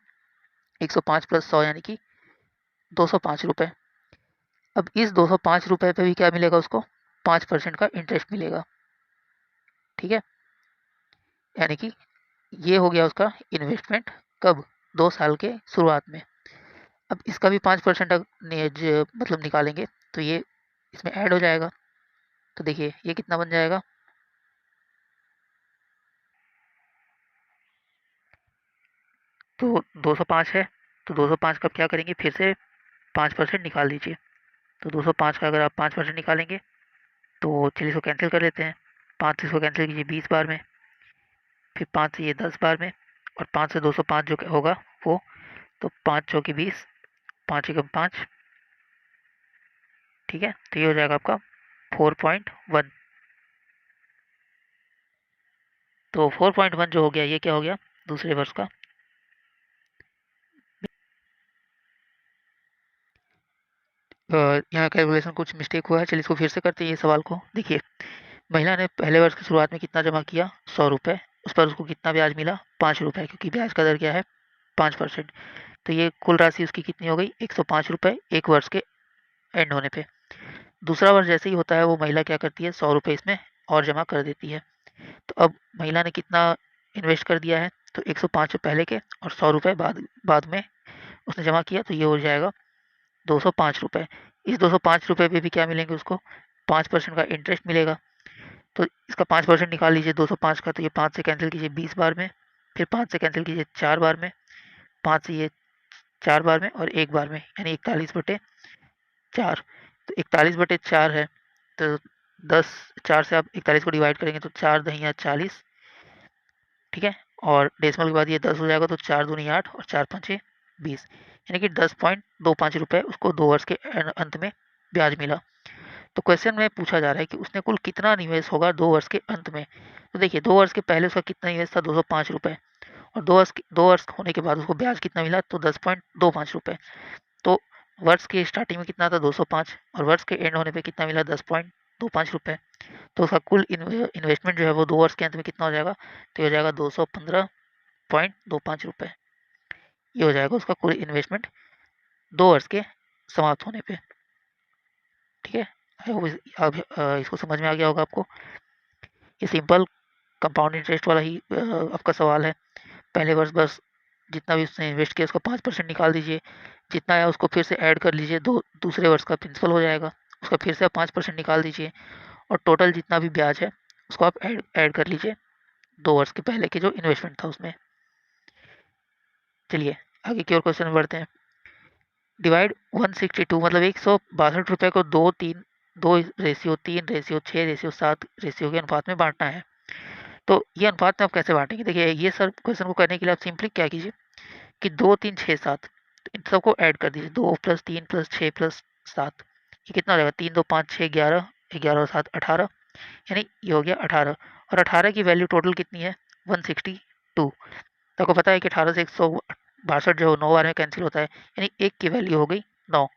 105 + 100 यानी कि 205 रुपये। अब इस 205 रुपये पे भी क्या मिलेगा उसको 5% का इंटरेस्ट मिलेगा। ठीक है, यानी कि ये हो गया उसका इन्वेस्टमेंट कब 2 साल के शुरुआत में। अब इसका भी 5% मतलब निकालेंगे तो ये इसमें ऐड हो जाएगा। तो देखिए ये कितना बन जाएगा, तो 205 है। तो 205 का क्या करेंगे, फिर से 5% निकाल दीजिए। तो 205 का अगर आप 5% निकालेंगे तो चलिए इसको कैंसिल कर लेते हैं। 5 से इसको कैंसिल कीजिए 20 बार में, फिर 5 से ये 10 बार में, और 5 से 205 जो होगा वो, तो 5 चौकी 20, 5 एकम 5। ठीक है, तो ये हो जाएगा आपका 4.1। तो 4.1 जो हो गया ये क्या हो गया दूसरे वर्ष का। यहाँ कैलकुलेशन कुछ मिस्टेक हुआ है, चलिए इसको फिर से करते हैं ये सवाल को। देखिए महिला ने पहले वर्ष की शुरुआत में कितना जमा किया 100 रुपये, उस पर उसको कितना ब्याज मिला 5 रुपये, क्योंकि ब्याज का दर क्या है 5%। तो ये कुल राशि उसकी कितनी हो गई 105 रुपये एक वर्ष के एंड होने पे। दूसरा वर्ष जैसे ही होता है वो महिला क्या करती है 100 रुपये इसमें और जमा कर देती है। तो अब महिला ने कितना इन्वेस्ट कर दिया है, तो 105 पहले के और 100 रुपये बाद बाद में उसने जमा किया, तो ये हो जाएगा 205 रुपये। इस 205 रुपये पे भी क्या मिलेंगे उसको 5% का इंटरेस्ट मिलेगा। तो इसका 5% निकाल लीजिए 205 का, तो ये 5 से कैंसिल कीजिए 20 बार में, फिर 5 से कैंसिल कीजिए 4 बार में, 5 से ये 4 बार में और 1 बार में, यानी 41/4। तो 41/4 है, तो 10 4 से आप 41 को डिवाइड करेंगे तो 4 दहिया 40। ठीक है, और डेसिमल के बाद ये 10 हो जाएगा, तो 4 दूनी 8 और 4 पंचे 20, यानी कि 10.25 रुपये उसको 2 वर्ष के अंत में ब्याज मिला। तो क्वेश्चन में पूछा जा रहा है कि उसने कुल कितना निवेश होगा 2 वर्ष के अंत में। तो देखिए 2 वर्ष के पहले उसका कितना निवेश था 205 रुपये, और 2 वर्ष होने के बाद उसको ब्याज कितना मिला तो 10.25 रुपये। तो वर्ष के स्टार्टिंग में कितना था 205, और वर्ष के एंड होने पे कितना मिला 10.25 रुपये। तो उसका कुल इन्वेस्टमेंट जो है वो 2 वर्ष के अंत में कितना हो जाएगा, तो ये हो जाएगा 215.25 रुपये। ये हो जाएगा उसका कुल इन्वेस्टमेंट 2 वर्ष के समाप्त होने पे। ठीक है, आई होप अब इसको समझ में आ गया होगा आपको। ये सिंपल कंपाउंड इंटरेस्ट वाला ही आपका सवाल है। पहले वर्ष बस जितना भी उसने इन्वेस्ट किया उसका 5% निकाल दीजिए, जितना आया उसको फिर से ऐड कर लीजिए, दूसरे वर्ष का प्रिंसिपल हो जाएगा, उसका फिर से आप 5% निकाल दीजिए, और टोटल जितना भी ब्याज है उसको आप ऐड कर लीजिए 2 वर्ष के पहले के जो इन्वेस्टमेंट था उसमें। चलिए आगे की ओर क्वेश्चन में बढ़ते हैं। डिवाइड 162 मतलब 162 रुपये को 2:3:6:7 रेशियो के अनुपात में बांटना है। तो ये अनुपात में आप कैसे बांटेंगे, देखिए ये सर क्वेश्चन को करने के लिए आप सिंपली क्या कीजिए कि 2 3 6 7 इन सबको ऐड कर दीजिए, 2 + 3 + 6 + 7, ये कितना हो जाएगा 3 2 5 6 11, 11 और 7 18, यानी ये हो गया 18, और 18 की वैल्यू टोटल कितनी है 162। तो आपको पता है कि 18 से 162 जो 9 बार में कैंसिल होता है, यानी एक की वैल्यू हो गई 9।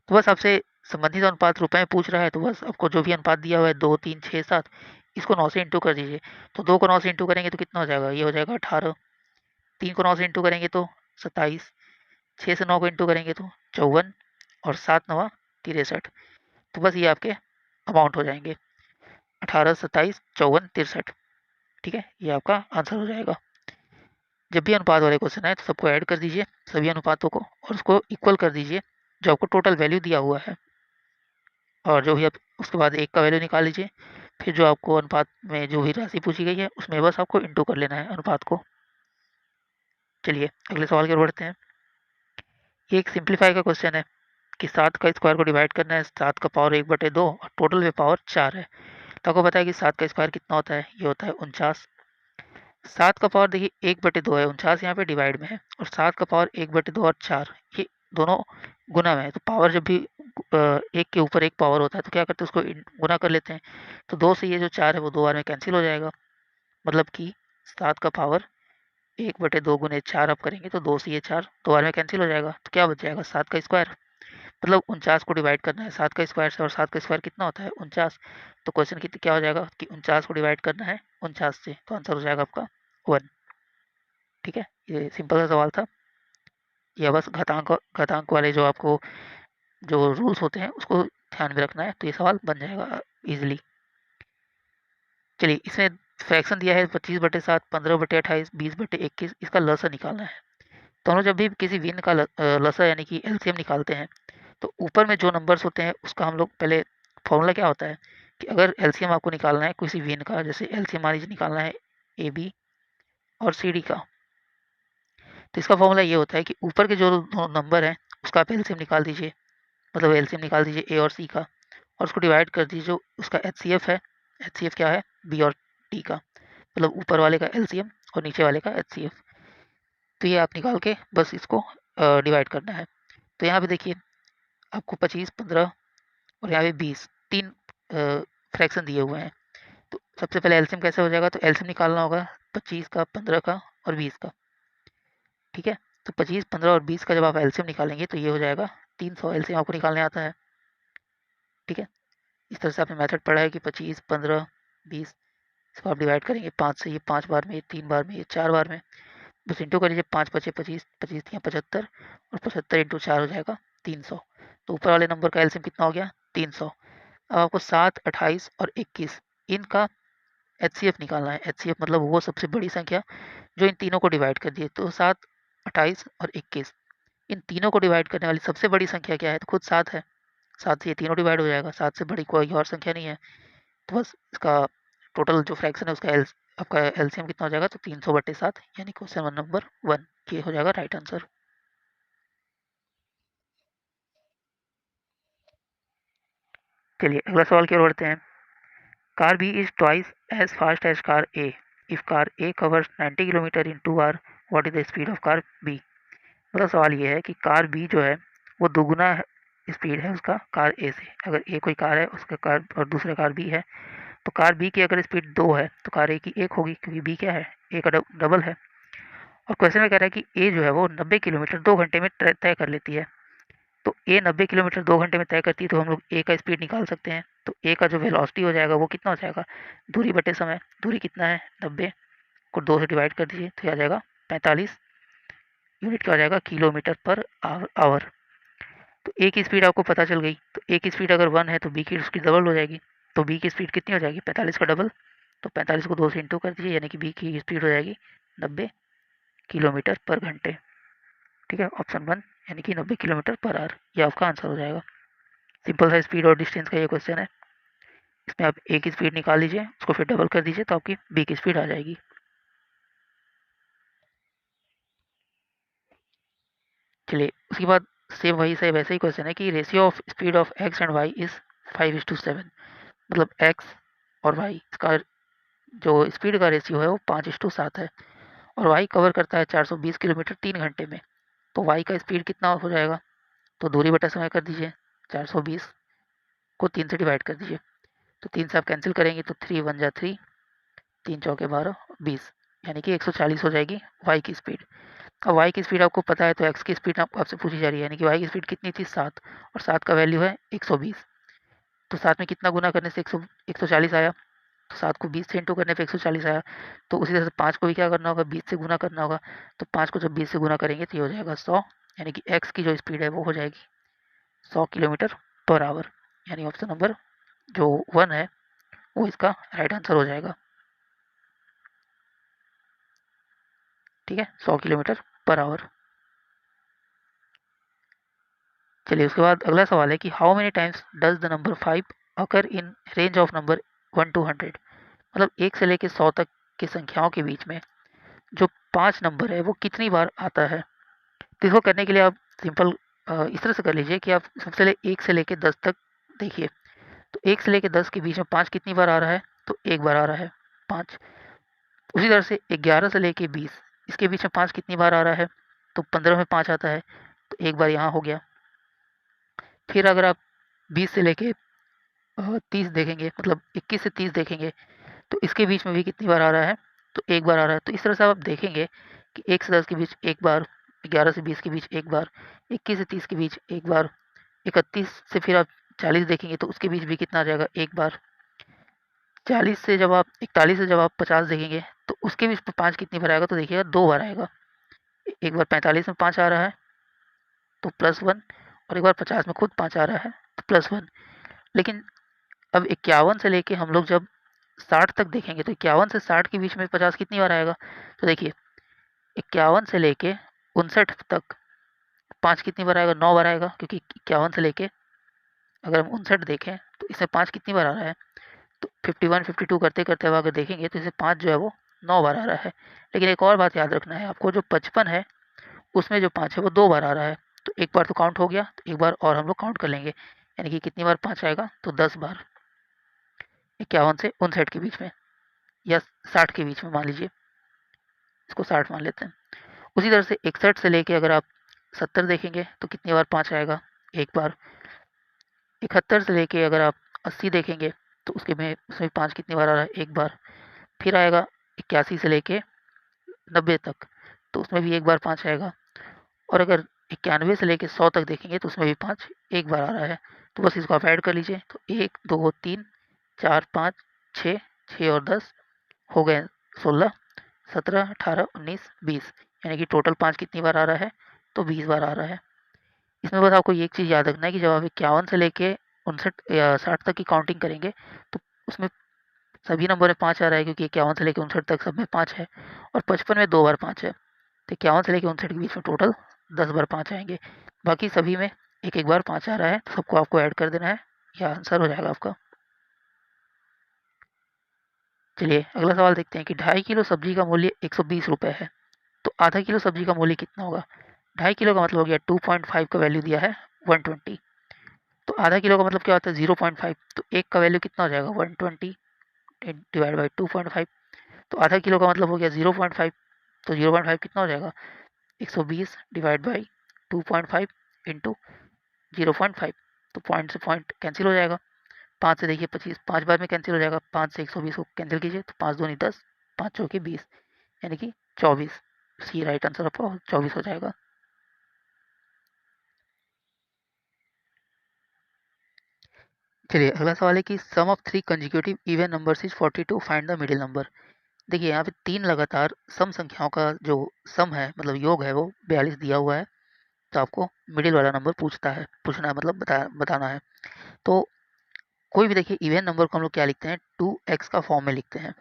तो बस आपसे संबंधित अनुपात रुपए में पूछ रहा है, तो बस आपको जो भी अनुपात दिया हुआ है 2 3 6 7 इसको 9 से इंटू कर दीजिए। तो 2 को 9 से इंटू करेंगे तो कितना हो जाएगा, ये हो जाएगा 18, 3 को 9 से इंटू करेंगे तो 27, 6 से 9 को इंटू करेंगे तो 54, और 7 9 63। तो बस ये आपके अमाउंट हो जाएंगे 18, 27, 54, 63। ठीक है, ये आपका आंसर हो जाएगा। जब भी अनुपात वाले क्वेश्चन आए तो सबको ऐड कर दीजिए सभी अनुपातों को, और उसको इक्वल कर दीजिए जो आपको टोटल वैल्यू दिया हुआ है, और जो भी आप उसके बाद एक का वैल्यू निकाल लीजिए। फिर जो आपको अनुपात में जो भी राशि पूछी गई है उसमें बस आपको इंटू कर लेना है अनुपात को। चलिए अगले सवाल की ओर बढ़ते हैं। ये एक सिंप्लीफाई का क्वेश्चन है कि 7 का स्क्वायर को डिवाइड करना है, 7 का पावर 1/2 और टोटल में पावर 4 है। तो आपको पता है कि 7 का स्क्वायर कितना होता है, ये होता है 49। 7 का पावर देखिए 1/2 है, 49 यहाँ पे डिवाइड में है, और 7 का पावर 1/2 और 4 ये दोनों गुना में है। तो पावर जब भी एक के ऊपर एक पावर होता है तो क्या करते हैं उसको गुना कर लेते हैं। तो 2 से ये जो 4 है वो 2 बार में कैंसिल हो जाएगा, मतलब कि 7 का पावर 1/2 गुने 4 आप करेंगे तो 2 से ये 4 2 बार में कैंसिल हो जाएगा। तो क्या बच जाएगा 7 का स्क्वायर, मतलब 49 को डिवाइड करना है 7 का स्क्वायर से, और 7 का स्क्वायर कितना होता है 49। तो क्वेश्चन की क्या हो जाएगा कि 49 को डिवाइड करना है 49 से, तो आंसर हो जाएगा आपका 1। ठीक है, ये सिंपल सा सवाल था। ये बस घातांक वाले जो आपको जो रूल्स होते हैं उसको ध्यान में रखना है, तो ये सवाल बन जाएगा इजीली। चलिए इसमें फ्रैक्शन दिया है 25/7, 15/28, 20/21, इसका लसा निकालना है। तो हम लोग जब भी किसी भिन्न का लसा यानी कि एलसीएम निकालते हैं तो ऊपर में जो नंबर्स होते हैं उसका हम लोग पहले फॉर्मूला क्या होता है कि अगर एलसीएम आपको निकालना है किसी भिन्न का, जैसे एलसीएम मान लीजिए निकालना है ए बी और सी डी का, तो इसका फॉर्मूला ये होता है कि ऊपर के जो नंबर हैं उसका आप एलसीएम निकाल दीजिए, मतलब एलसीएम निकाल दीजिए ए और सी का, और उसको डिवाइड कर दीजिए जो उसका एचसीएफ है। एचसीएफ क्या है बी और टी का, मतलब ऊपर वाले का एलसीएम और नीचे वाले का एचसीएफ। तो ये आप निकाल के बस इसको डिवाइड करना है। तो यहाँ पे देखिए आपको 25, 15 और यहाँ पे 20 तीन फ्रैक्शन दिए हुए हैं। तो सबसे पहले एलसीएम कैसे हो जाएगा, तो एलसीएम निकालना होगा 25 का, 15 का और 20 का। ठीक है, तो 25, 15 और 20 का जब आप एलसीएम निकालेंगे तो ये हो जाएगा 300। एलसीएम आपको निकालने आता है। ठीक है, इस तरह से आपने मेथड पढ़ा है कि 25, 15, 20 इसको आप डिवाइड करेंगे 5 से, ये 5 बार में, ये 3 बार में, ये 4 बार में, बस इंटू कर लीजिए 5 पचे 25, 25 तियाँ 75, और 75 इंटू 4 हो जाएगा 300। तो ऊपर वाले नंबर का एलसीएम कितना हो गया 300। अब आपको 7, 28 और 21 इनका एचसीएफ निकालना है। एचसीएफ मतलब वो सबसे बड़ी संख्या जो इन तीनों को डिवाइड कर दिए। तो 7, 28 और 21 इन तीनों को डिवाइड करने वाली सबसे बड़ी संख्या क्या है, तो खुद 7 है। 7 से ये तीनों डिवाइड हो जाएगा, 7 से बड़ी कोई और संख्या नहीं है। तो बस इसका टोटल जो फ्रैक्शन है उसका आपका एलसीएम कितना हो जाएगा, तो 300/7, यानी क्वेश्चन नंबर 1 ये हो जाएगा राइट आंसर। चलिए अगला सवाल की ओर बढ़ते हैं। Car B is twice as fast as car A. If car A covers 90 kilometre in 2 hour, what is the speed of car B. मतलब सवाल ये है कि कार बी जो है वो दोगुना स्पीड है उसका कार ए से। अगर ए कोई कार है उसका कार और दूसरा कार बी है, तो कार बी की अगर स्पीड 2 है तो कार ए की 1 होगी, क्योंकि बी क्या है, ए का डबल है। और क्वेश्चन में कह रहा है कि ए जो है वो 90 किलोमीटर 2 घंटे में तय कर लेती है। तो ए 90 किलोमीटर 2 घंटे में तय करती है, तो हम लोग ए का स्पीड निकाल सकते हैं। तो ए का जो वेलोसिटी हो जाएगा वो कितना हो जाएगा, दूरी बटे समय। दूरी कितना है 90 को 2 से डिवाइड कर दीजिए तो आ जाएगा 45 यूनिट का, हो जाएगा किलोमीटर पर आवर। तो ए की स्पीड आपको पता चल गई। तो ए की स्पीड अगर 1 है तो बी की उसकी डबल हो जाएगी। तो बी की स्पीड कितनी हो जाएगी, 45 का डबल। तो 45 को 2 से इंटू कर दीजिए, यानी कि बी की स्पीड हो जाएगी 90 किलोमीटर पर घंटे। ठीक है, ऑप्शन 1 यानी कि 90 किलोमीटर पर आवर, ये आपका आंसर हो जाएगा। सिंपल सा स्पीड और डिस्टेंस का ये क्वेश्चन है। इसमें आप ए की स्पीड निकाल लीजिए, उसको फिर डबल कर दीजिए तो आपकी बी की स्पीड आ जाएगी। चलिए उसके बाद सेम वही से वैसे ही क्वेश्चन है कि ratio of speed of X and Y is 5:7। मतलब एक्स और वाई इसका जो स्पीड का रेशियो है वो 5:7 है। और वाई कवर करता है 420 किलोमीटर 3 घंटे में। तो वाई का स्पीड कितना हो जाएगा, तो दूरी बटा समय कर दीजिए, 420 को 3 से डिवाइड कर दीजिए। तो 3 से आप कैंसिल करेंगे तो 3 1 जा 3, 3 चौके 12, 20, यानी कि 140 हो जाएगी वाई की स्पीड। अब वाई की स्पीड आपको पता है, तो एक्स की स्पीड आपसे पूछी जा रही है, यानी कि वाई की स्पीड कितनी थी 7, और 7 का वैल्यू है 120। तो 7 में कितना गुना करने से 140 आया, तो 7 को 20 से इंटू करने पे 140 आया। तो उसी तरह से 5 को भी क्या करना होगा, 20 से गुना करना होगा। तो 5 को जब 20 से गुना करेंगे तो ये हो जाएगा 100, यानी कि एक्स की जो स्पीड है वो हो जाएगी 100 किलोमीटर पर आवर। यानी ऑप्शन नंबर जो 1 है वो इसका राइट आंसर हो जाएगा। ठीक है, 100 किलोमीटर पर आवर। चलिए उसके बाद अगला सवाल है कि how many times does the number 5 occur in range of number 1 to 100। मतलब 1 से लेकर 100 तक की संख्याओं के बीच में जो 5 नंबर है वो कितनी बार आता है। तो इसको करने के लिए आप सिंपल इस तरह से कर लीजिए कि आप सबसे पहले 1 से लेकर 10 तक देखिए। तो 1 से लेकर 10 के बीच में 5 कितनी बार आ रहा है, तो एक बार आ रहा है 5। उसी तरह से 11 से लेकर 20 इसके बीच में 5 कितनी बार आ रहा है, तो 15 में 5 आता है, तो एक बार यहाँ हो गया। फिर अगर आप 20 से लेके 30 देखेंगे, मतलब 21 से 30 देखेंगे, तो इसके बीच में भी कितनी बार आ रहा है, तो एक बार आ रहा है। तो इस तरह से आप देखेंगे कि 1 से 10 के बीच एक बार, 11 से 20 के बीच एक बार, 21 से 30 के बीच एक बार, 31 से फिर आप 40 देखेंगे तो उसके बीच भी कितना आ जाएगा, एक बार। 40 से जब आप 41 से जब आप 50 देखेंगे तो उसके बीच में 5 कितनी बार आएगा, तो देखिएगा 2 बार आएगा। एक बार 45 में 5 आ रहा है तो +1, और एक बार 50 में खुद 5 आ रहा है तो +1। लेकिन अब 51 से लेके हम लोग जब 60 तक देखेंगे तो 51 से 60 के बीच में 50 कितनी बार आएगा, तो देखिए 51 से लेके 59 तक 5 कितनी बार आएगा, 9 बार आएगा। क्योंकि 51 से लेके अगर हम 59 देखें तो इसमें 5 कितनी बार आ रहा है, तो 51 52 करते करते अब अगर देखेंगे तो इसे 5 जो है वो 9 बार आ रहा है। लेकिन एक और बात याद रखना है आपको, जो 55 है उसमें जो 5 है वो 2 बार आ रहा है। तो एक बार तो काउंट हो गया, तो एक बार और हम लोग काउंट कर लेंगे, यानी कि कितनी बार 5 आएगा, तो 10 बार 51 से 59 के बीच में, या 60 के बीच में मान लीजिए, इसको 60 मान लेते हैं। उसी तरह से 61 से लेके अगर आप 70 देखेंगे तो कितनी बार 5 आएगा, एक बार। 71 से लेके अगर आप 80 देखेंगे तो उसमें 5 कितनी बार आ रहा है, एक बार। फिर आएगा 81 से लेके 90 तक, तो उसमें भी एक बार 5 आएगा। और अगर 91 से लेके 100 तक देखेंगे तो उसमें भी 5 एक बार आ रहा है। तो बस इसको आप ऐड कर लीजिए, तो 1 2 3 4 5 6, 6 और 10 हो गए 16, 17 18 19 20, यानी कि टोटल 5 कितनी बार आ रहा है, तो 20 बार आ रहा है। इसमें बस आपको एक चीज़ याद रखना है कि जब आप 51 से लेके 59 या 60 तक की काउंटिंग करेंगे तो उसमें सभी नंबर में 5 आ रहा है, क्योंकि 51 से लेके 59 तक सब में 5 है, और 55 में 2 बार 5 है। तो 51 से लेके 59 के बीच में टोटल 10 बार 5 आएंगे। बाकी सभी में एक एक बार 5 आ रहा है, तो सबको आपको ऐड कर देना है, यह आंसर हो जाएगा आपका। चलिए अगला सवाल देखते हैं कि 2.5 किलो सब्जी का मूल्य 120 रुपये है, तो आधा किलो सब्जी का मूल्य कितना होगा। 2.5 किलो का मतलब हो गया 2.5 का वैल्यू दिया है 120। तो आधा किलो का मतलब क्या होता है 0.5, तो एक का वैल्यू कितना हो जाएगा 120 डिवाइड बाई 2.5। तो आधा किलो का मतलब हो गया 0.5, तो 0.5 कितना हो जाएगा 120 डिवाइड बाई 2.5 इंटू 0.5, तो पॉइंट से पॉइंट कैंसिल हो जाएगा। 5 से देखिए 25, 5 बार में कैंसिल हो जाएगा। 5 से 120 को कैंसिल कीजिए तो 5 दूनी 10, 5 चौके 20, यानी कि 24। सी राइट आंसर आपका 24 हो जाएगा। चलिए अगला सवाल है कि sum of 3 consecutive even numbers is 42, find the middle number. देखिए यहाँ पे 3 लगातार सम संख्याओं का जो सम है, मतलब योग है, वो 42 दिया हुआ है। तो आपको मिडिल वाला नंबर पूछना है, मतलब बताना है। तो कोई भी देखिए इवन नंबर को हम लोग क्या लिखते हैं, 2x का फॉर्म में लिखते हैं,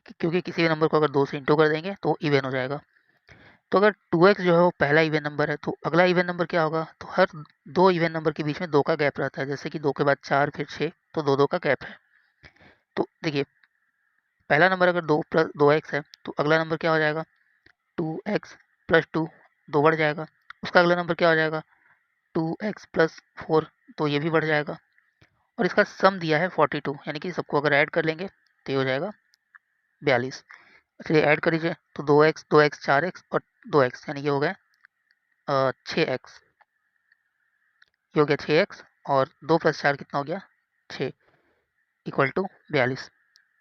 क्योंकि किसी भी नंबर को अगर 2 से इंटू कर देंगे तो इवन हो जाएगा। तो अगर 2x जो है वो पहला इवन नंबर है, तो अगला इवन नंबर क्या होगा, तो हर 2 इवन नंबर के बीच में 2 का गैप रहता है। जैसे कि 2 के बाद 4 फिर 6, तो 2 2 का गैप है। तो देखिए पहला नंबर अगर 2 प्लस 2x है, तो अगला नंबर क्या हो जाएगा, 2x प्लस 2, 2 बढ़ जाएगा। उसका अगला नंबर क्या हो जाएगा, 2x प्लस 4, तो ये भी बढ़ जाएगा। और इसका सम दिया है 42, यानी कि सबको अगर ऐड कर लेंगे तो ये हो जाएगा 42। चलिए ऐड कर लीजिए, तो 2x 2x 4x और 2x, यानी कि हो गया 6x। ये हो गया 6x, और 2 प्लस 4 कितना हो गया, 6, इक्वल टू 42।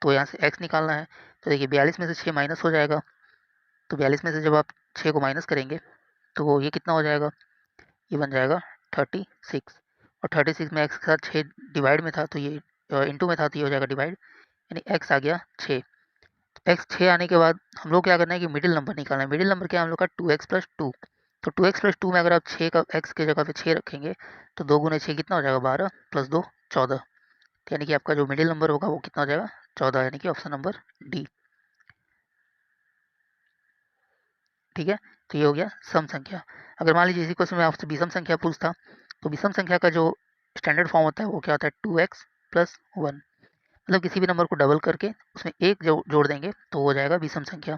तो यहाँ से x निकालना है। तो देखिए 42 में से 6 माइनस हो जाएगा। तो 42 में से जब आप 6 को माइनस करेंगे तो ये कितना हो जाएगा, ये बन जाएगा 36। और 36 में x के साथ 6 डिवाइड में था, तो ये इंटू में था, तो ये हो जाएगा डिवाइड, यानी x आ गया 6। एक्स 6 आने के बाद हम लोग क्या करना है कि मिडिल नंबर निकालना है। मिडिल नंबर क्या है हम लोग का, 2x प्लस 2। तो 2x प्लस 2 में अगर आप 6 का x के जगह पे 6 रखेंगे तो 2 गुने 6 कितना हो जाएगा, 12 प्लस 2 14। यानी कि आपका जो मिडिल नंबर होगा वो कितना हो जाएगा, 14, यानी कि ऑप्शन नंबर डी। ठीक है, तो ये हो गया सम संख्या। अगर मान लीजिए इसी क्वेश्चन में आपसे विषम संख्या पूछता, तो विषम संख्या का जो स्टैंडर्ड फॉर्म होता है वो क्या होता है, 2x प्लस 1। मतलब किसी भी नंबर को डबल करके उसमें एक जोड़ देंगे तो हो जाएगा विषम संख्या।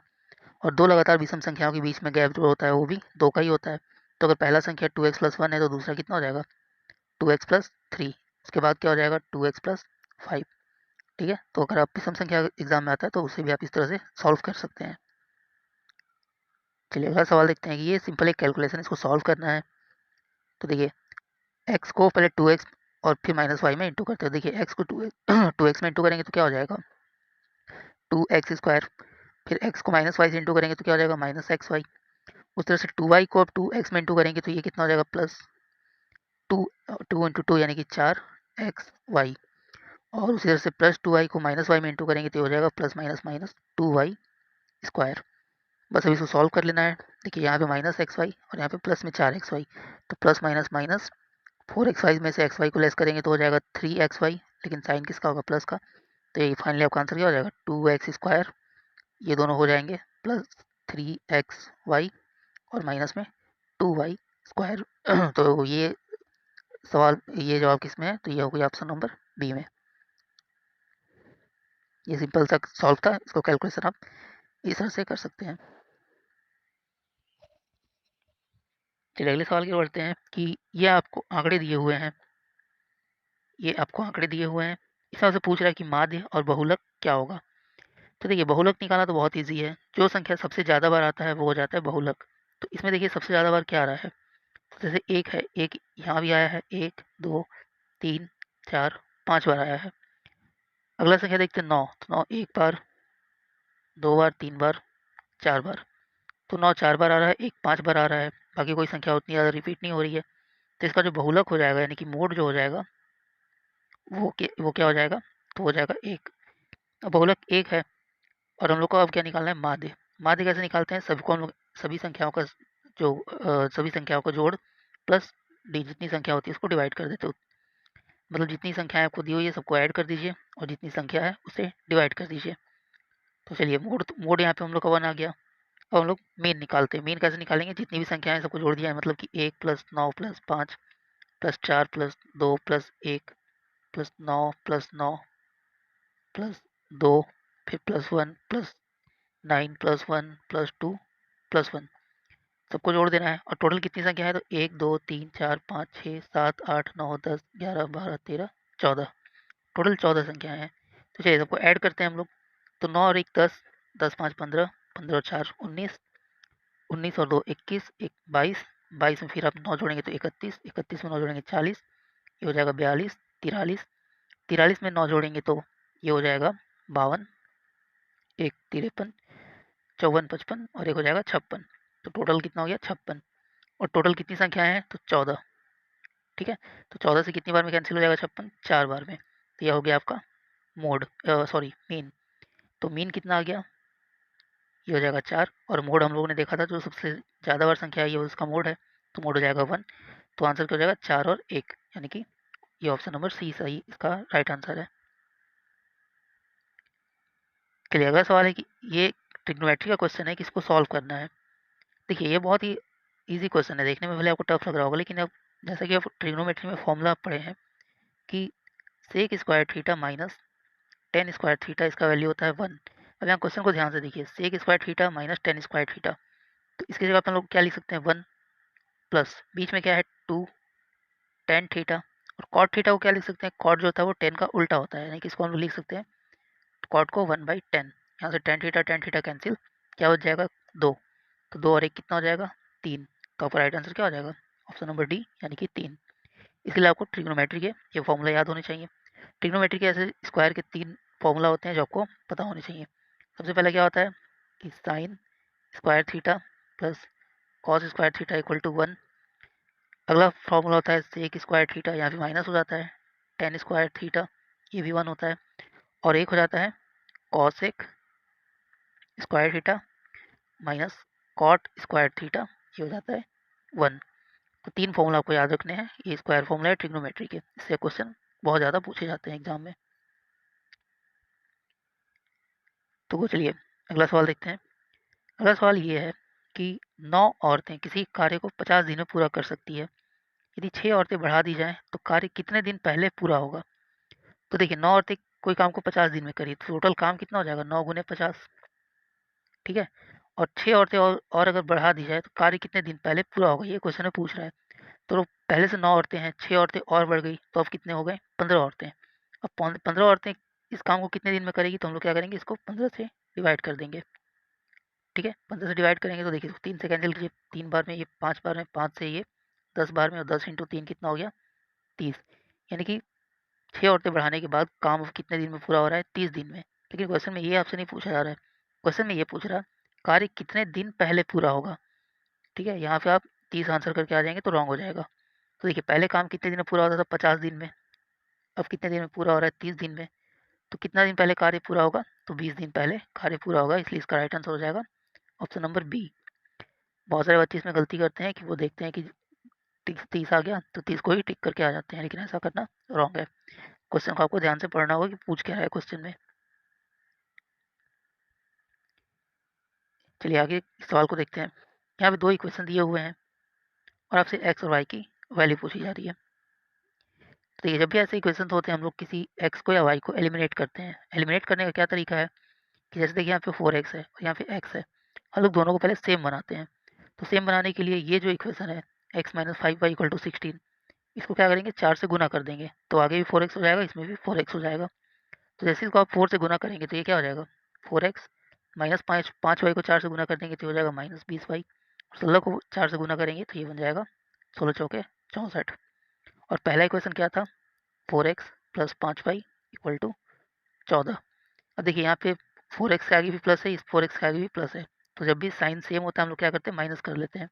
और 2 लगातार विषम संख्याओं के बीच में गैप जो होता है वो भी 2 का ही होता है। तो अगर पहला संख्या 2x प्लस 1 है तो दूसरा कितना हो जाएगा, 2x प्लस 3। उसके बाद क्या हो जाएगा, 2x प्लस 5। ठीक है, तो अगर आप विषम संख्या एग्जाम में आता है तो उसे भी आप इस तरह से सॉल्व कर सकते हैं। चलिए अगला सवाल देखते हैं कि ये सिंपल एक कैलकुलेशन, इसको सॉल्व करना है। तो देखिए x को पहले 2x और फिर माइनस वाई में इंटू करते हैं। देखिए x को 2x में इंटू करेंगे तो क्या हो जाएगा, 2x स्क्वायर। फिर x को माइनस वाई से इंटू करेंगे तो क्या हो जाएगा, माइनस एक्स वाई। उस तरह से 2y को अब 2x में इंटू करेंगे तो ये कितना हो जाएगा, प्लस 2 इंटू 2 यानी कि 4xy। और उसी तरह से प्लस 2y को माइनस वाई में इंटू करेंगे तो हो जाएगा plus minus minus 2y square. बस अभी इसको सॉल्व कर लेना है। देखिए यहाँ पे माइनस एक्स वाई और यहाँ पे प्लस में 4xy, तो प्लस माइनस माइनस 4xy में से xy को लेस करेंगे तो हो जाएगा 3xy, लेकिन साइन किसका होगा, प्लस का। तो ये फाइनली आपका आंसर क्या हो जाएगा, 2x स्क्वायर। ये दोनों हो जाएंगे प्लस 3xy और माइनस में 2y स्क्वायर। तो ये सवाल, ये जवाब किस में है, तो ये हो गया ऑप्शन नंबर बी में। ये सिंपल सा सॉल्व था, इसको कैलकुलेशन आप इस तरह से कर सकते हैं। चलिए अगले सवाल की ओर बढ़ते हैं कि ये आपको आंकड़े दिए हुए हैं, ये आपको आंकड़े दिए हुए हैं। इस तरह से पूछ रहा है कि माध्य और बहुलक क्या होगा। तो देखिए बहुलक निकालना तो बहुत ईजी है, जो संख्या सबसे ज़्यादा बार आता है वो हो जाता है बहुलक। तो इसमें देखिए सबसे ज़्यादा बार क्या आ रहा है, तो जैसे एक है, एक यहाँ भी आया है, 1 2 3 4 5 बार आया है। अगला संख्या देखते हैं 9, तो 9 एक बार, 2 बार, 3 बार, 4 बार। तो 9 4 बार आ रहा है, 1 5 बार आ रहा है, बाकी कोई संख्या उतनी ज़्यादा रिपीट नहीं हो रही है। तो इसका जो बहुलक हो जाएगा, यानी कि मोड जो हो जाएगा, वो क्या हो जाएगा, तो हो जाएगा 1। अब बहुलक 1 है और हम लोग को अब क्या निकालना है, माध्य। माध्य कैसे निकालते हैं, सभी को हम लोग सभी संख्याओं का जो सभी संख्याओं को जोड़ प्लस डी, जितनी संख्या होती है उसको डिवाइड कर देते हो। मतलब जितनी संख्याएं आपको दी हुई है सबको ऐड कर दीजिए और जितनी संख्या है उसे डिवाइड कर दीजिए। तो चलिए मोड यहाँ पे हम लोग का 1 आ गया। अब हम लोग मीन निकालते हैं। मीन कैसे निकालेंगे, जितनी भी संख्याएं सबको जोड़ दिया है, मतलब कि 1 plus 9 plus 5 plus 4 plus 2 plus 1 plus 9 plus 9 plus 2, फिर plus 1 plus 9 plus 1 plus 2 plus 1, सबको जोड़ देना है। और टोटल कितनी संख्या है, तो 1 2 3 4 5 6 7 8 9 10 11 12 13 14, टोटल 14 संख्याएं हैं। तो चलिए सबको ऐड करते हैं हम लोग। तो 9 और 1 10, 10 5 15, 15 और 4 19, 19 और 2 21, 22, 22 में फिर आप 9 जोड़ेंगे तो 31, 31 में 9 जोड़ेंगे 40, ये हो जाएगा 42, 43, 43 में 9 जोड़ेंगे तो ये हो जाएगा 52, 1 53, 54 55 और एक हो जाएगा 56। तो टोटल कितना हो गया 56। और टोटल कितनी संख्याएं हैं तो 14। ठीक है, तो 14 से कितनी बार में कैंसिल हो जाएगा 56? 4 बार में। तो यह हो गया आपका मोड, सॉरी मीन। तो मीन कितना आ गया, ये हो जाएगा 4। और मोड हम लोगों ने देखा था जो सबसे ज़्यादा बार संख्या आई है उसका मोड है, तो मोड हो जाएगा 1। तो आंसर क्या हो जाएगा 4 और 1, यानी कि ये ऑप्शन नंबर सी सही इसका राइट आंसर है। चलिए अगला सवाल है कि ये ट्रिग्नोमेट्री का क्वेश्चन है कि इसको सॉल्व करना है। देखिए ये बहुत ही इजी क्वेश्चन है, देखने में भले आपको टफ लग रहा होगा, लेकिन अब जैसा कि आप ट्रिग्नोमेट्री में फॉर्मूला पढ़े हैं कि sec square theta minus tan square theta, इसका वैल्यू होता है 1। अब यहाँ क्वेश्चन को ध्यान से देखिए, sec square theta minus tan square theta, तो इसकी जगह अपन लोग क्या लिख सकते हैं 1 प्लस बीच में क्या है 2 टेन थीटा। और कॉट थीटा को क्या लिख सकते हैं, कॉट जो होता है वो 10 का उल्टा होता है, यानी कि इसको हम लोग लिख सकते हैं कॉट को 1/10। यहाँ से टेन थीटा कैंसिल, क्या हो जाएगा 2। तो 2 और 1 कितना हो जाएगा 3। तो आपका राइट आंसर क्या हो जाएगा ऑप्शन नंबर डी, यानी कि 3। इसके लिए आपको ट्रिग्नोमेट्री के ये फॉर्मूला याद होने चाहिए। ट्रिग्नोमेट्री के ऐसे स्क्वायर के 3 फॉर्मूला होते हैं जो आपको पता होने चाहिए। सबसे पहले क्या होता है कि sine square theta plus cos square theta equal to 1। अगला फॉर्मूला होता है सेक स्क्वायर थीटा, यहाँ पे माइनस हो जाता है, टेन स्क्वायर थीटा ये भी 1 होता है। और एक हो जाता है cosec square theta minus cot square theta, ये हो जाता है 1। तो 3 फॉर्मूला आपको याद रखने हैं, ये स्क्वायर फॉर्मूला है ट्रिग्नोमेट्री के, इससे क्वेश्चन बहुत ज़्यादा पूछे जाते हैं एग्जाम में। तो चलिए अगला सवाल देखते हैं। अगला सवाल ये है कि 9 औरतें किसी कार्य को 50 दिन में पूरा कर सकती है, यदि 6 औरतें बढ़ा दी जाएं तो कार्य कितने दिन पहले पूरा होगा। तो देखिए 9 औरतें कोई काम को 50 दिन में करी, तो टोटल काम कितना हो जाएगा 9 गुने 50। ठीक है, और 6 औरतें और अगर बढ़ा दी जाए तो कार्य कितने दिन पहले पूरा होगा, ये क्वेश्चन में पूछ रहा है। तो पहले से 9 औरतें हैं, 6 औरतें और बढ़ गई तो अब कितने हो गए 15 औरतें। अब 15 औरतें इस काम को कितने दिन में करेगी, तो हम लोग क्या करेंगे इसको 15 से डिवाइड कर देंगे। ठीक है, 15 से डिवाइड करेंगे तो देखिए 3 से कैंसिल कीजिए, 3 बार में ये 5 बार में 5 से ये 10 बार में, और 10 इंटू 3 कितना हो गया 30। यानी कि 6 औरतें बढ़ाने के बाद काम कितने दिन में पूरा हो रहा है 30 दिन में। लेकिन क्वेश्चन में ये आपसे नहीं पूछा जा रहा है, क्वेश्चन में ये पूछ रहा है कार्य कितने दिन पहले पूरा होगा। ठीक है, यहाँ पे आप 30 आंसर करके आ जाएंगे तो रॉन्ग हो जाएगा। तो देखिए पहले काम कितने दिन में पूरा होता था 50 दिन में, अब कितने दिन में पूरा हो रहा है 30 दिन में। तो कितना दिन पहले कार्य पूरा होगा तो 20 दिन पहले कार्य पूरा होगा, इसलिए इसका राइट आंसर हो जाएगा ऑप्शन नंबर बी। बहुत सारे बच्चे इसमें गलती करते हैं कि वो देखते हैं कि 30 आ गया तो 30 को ही टिक करके आ जाते हैं, लेकिन ऐसा करना रॉन्ग है। क्वेश्चन को आपको ध्यान से पढ़ना होगा कि पूछ क्या रहा है क्वेश्चन में। चलिए आगे इस सवाल को देखते हैं। यहाँ पे 2 इक्वेशन दिए हुए हैं और आपसे एक्स और वाई की वैल्यू पूछी जा रही है। तो ये जब भी ऐसे इक्वेशन होते हैं हम लोग किसी एक्स को या वाई को एलिमिनेट करते हैं। एलिमिनेट करने का क्या तरीका है कि जैसे देखिए यहाँ पे 4x है और यहाँ पे x है, हम लोग दोनों को पहले सेम बनाते हैं। तो सेम बनाने के लिए ये जो इक्वेशन है x minus 5y equal to 16, इसको क्या करेंगे 4 से गुना कर देंगे, तो आगे भी 4x हो जाएगा, इसमें भी 4x हो जाएगा। तो जैसे इसको आप 4 से गुना करेंगे तो ये क्या हो जाएगा 4x माइनस 5y को 4 से गुना कर देंगे तो ये हो जाएगा माइनस 20y। 16 को 4 से गुना करेंगे तो ये बन जाएगा 16 चौके 64। और पहला इक्वेशन क्या था 4x plus 5y equal to 14। अब देखिए यहाँ पे 4x के आगे भी प्लस है, इस 4x के आगे भी प्लस है, तो जब भी साइन सेम होता है हम लोग क्या करते हैं माइनस कर लेते हैं।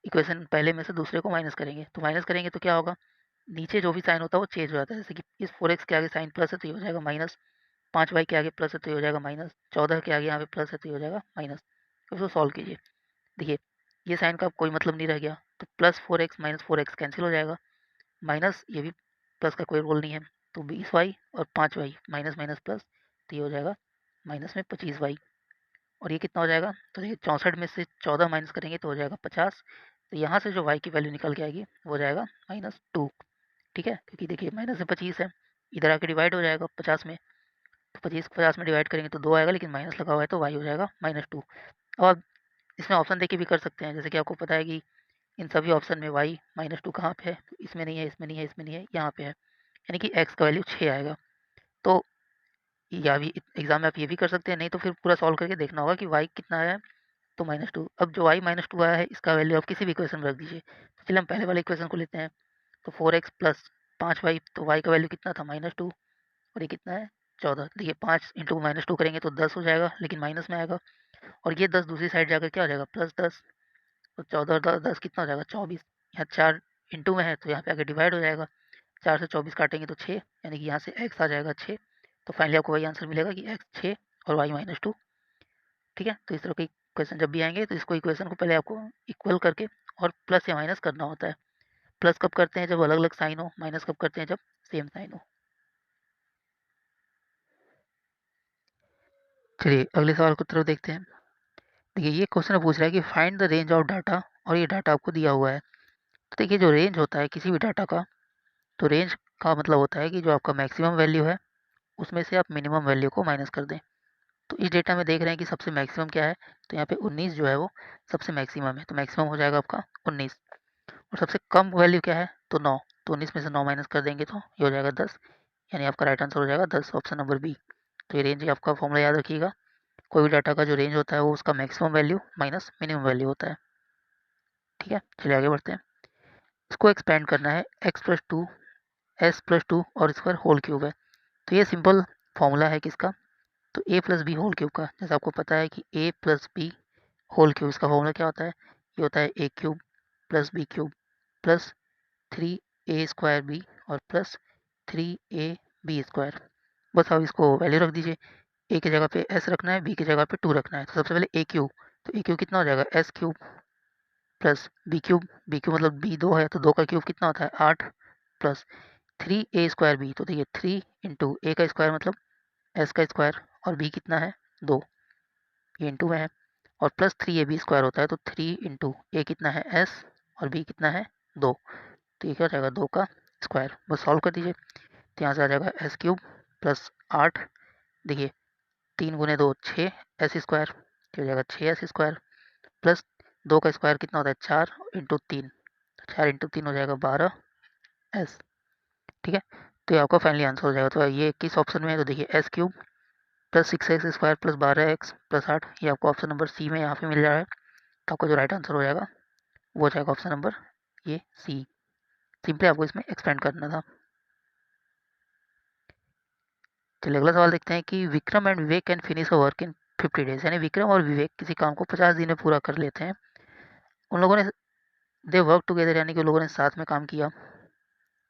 इक्वेशन पहले में से दूसरे को माइनस करेंगे, तो माइनस करेंगे तो क्या होगा नीचे जो भी साइन होता है वो चेंज हो जाता है। जैसे कि इस 4x के आगे साइन प्लस है तो ये हो जाएगा माइनस, 5y के आगे प्लस है तो ये हो जाएगा माइनस, 14 के आगे यहाँ पे प्लस है तो ये हो जाएगा माइनस। अब इसको सॉल्व कीजिए, देखिए ये साइन का कोई मतलब नहीं रह गया, तो plus 4x minus 4x cancel हो जाएगा, माइनस ये भी प्लस का कोई रोल नहीं है, तो 20y और 5y माइनस माइनस प्लस, तो ये हो जाएगा माइनस में 25y। और ये कितना हो जाएगा तो देखिए 64 में से 14 माइनस करेंगे तो हो जाएगा 50। तो यहाँ से जो y की वैल्यू निकल के आएगी वो हो जाएगा -2। ठीक है, क्योंकि देखिए माइनस में 25 है, इधर आके डिवाइड हो जाएगा 50 में, तो 25 को 50 में डिवाइड करेंगे तो 2 आएगा, लेकिन माइनस लगा हुआ है तो y हो जाएगा -2। और इसमें ऑप्शन देके भी कर सकते हैं, जैसे कि आपको पता है कि इन सभी ऑप्शन में y -2 कहाँ पे है, इसमें नहीं है, इसमें नहीं है, इसमें नहीं है, यहाँ पे है, यानी कि x का वैल्यू 6 आएगा। तो या भी एग्जाम में आप ये भी कर सकते हैं, नहीं तो फिर पूरा सॉल्व करके देखना होगा कि y कितना है तो -2। अब जो y -2 आया है इसका वैल्यू आप किसी भी इक्वेशन में रख दीजिए। तो चलिए हम पहले वाले इक्वेशन को लेते हैं। तो 4x प्लस 5y, तो y का वैल्यू कितना था -2 और ये कितना है 14। देखिए 5 इंटू -2 करेंगे तो 10 हो जाएगा, लेकिन माइनस में आएगा, और ये 10 दूसरी साइड जाकर क्या हो जाएगा +10। तो 14 और 10 कितना हो जाएगा 24। यहाँ 4 इंटू में है तो यहाँ पे आगे डिवाइड हो जाएगा। 4 से 24 काटेंगे तो 6, यानी कि यहाँ से x आ जाएगा 6। तो फाइनली आपको वही आंसर मिलेगा कि x 6 और y -2। ठीक है, तो इस तरह के क्वेश्चन जब भी आएंगे तो इसको इक्वेशन को पहले आपको इक्वल करके और प्लस या माइनस करना होता है। प्लस कब करते हैं जब अलग अलग साइन हो, माइनस कब करते हैं जब सेम साइन हो। चलिए अगले सवाल की तरफ देखते हैं। देखिए ये क्वेश्चन पूछ रहा है कि find the range of data, और ये डाटा आपको दिया हुआ है। तो देखिए जो रेंज होता है किसी भी डाटा का, तो रेंज का मतलब होता है कि जो आपका मैक्सिमम वैल्यू है उसमें से आप मिनिमम वैल्यू को माइनस कर दें। तो इस डेटा में देख रहे हैं कि सबसे मैक्सिमम क्या है, तो यहाँ पे 19 जो है वो सबसे मैक्सिमम है, तो मैक्सिमम हो जाएगा आपका 19। और सबसे कम वैल्यू क्या है, तो 9। तो 19 में से 9 माइनस कर देंगे तो ये हो जाएगा 10, यानी आपका राइट आंसर हो जाएगा 10, ऑप्शन नंबर बी। तो ये रेंज आपका फॉर्मूला याद रखिएगा, कोई भी डाटा का जो रेंज होता है वो उसका maximum value minus minimum value होता है। ठीक है, चलिए आगे बढ़ते हैं। इसको एक्सपेंड करना है x+2 s+2 और स्क्वायर होल क्यूब है। तो ये सिंपल फॉर्मूला है किसका, तो a plus B whole cube का। जैसे आपको पता है कि a plus B whole cube, इसका फॉर्मूला क्या होता है, ये होता है a cube plus B cube plus 3a² b और प्लस 3ab²। बस आप इसको वैल्यू रख दीजिए। a की जगह पे s रखना है, b की जगह पे 2 रखना है। तो सबसे पहले a क्यूब, तो a क्यूब कितना हो जाएगा s³ प्लस b क्यूब मतलब b 2 है तो 2 का क्यूब कितना होता है 8 प्लस 3a² b। तो देखिए 3 इंटू a का स्क्वायर मतलब s का स्क्वायर, और b कितना है 2, ये इंटू में है, और प्लस 3ab² होता है। तो 3 इंटू a कितना है s और b कितना है 2। तो ये क्या हो जाएगा 2 का स्क्वायर। बस सॉल्व कर दीजिए, तो यहाँ से आ जाएगा s³ प्लस 8, देखिए 3 गुने 2 6 s², हो जाएगा 6s² प्लस 2 का स्क्वायर कितना होता है 4 इंटू 3, 4 इंटू 3 हो जाएगा 12s। ठीक है, तो ये आपका फाइनली आंसर हो जाएगा। तो ये किस ऑप्शन में है, तो देखिए s³ plus 6x² plus 12x plus 8, ये आपको ऑप्शन नंबर सी में यहाँ पे मिल रहा है। तो आपका जो राइट आंसर हो जाएगा वो हो जाएगा ऑप्शन नंबर ये सी। सिंपली आपको इसमें एक्सपेंड करना था। चलिए अगला सवाल देखते हैं कि Vikram and Vivek can finish a work in 50 days, यानी विक्रम और विवेक किसी काम को 50 दिन में पूरा कर लेते हैं। उन लोगों ने दे वर्क टुगेदर, यानी कि उन लोगों ने साथ में काम किया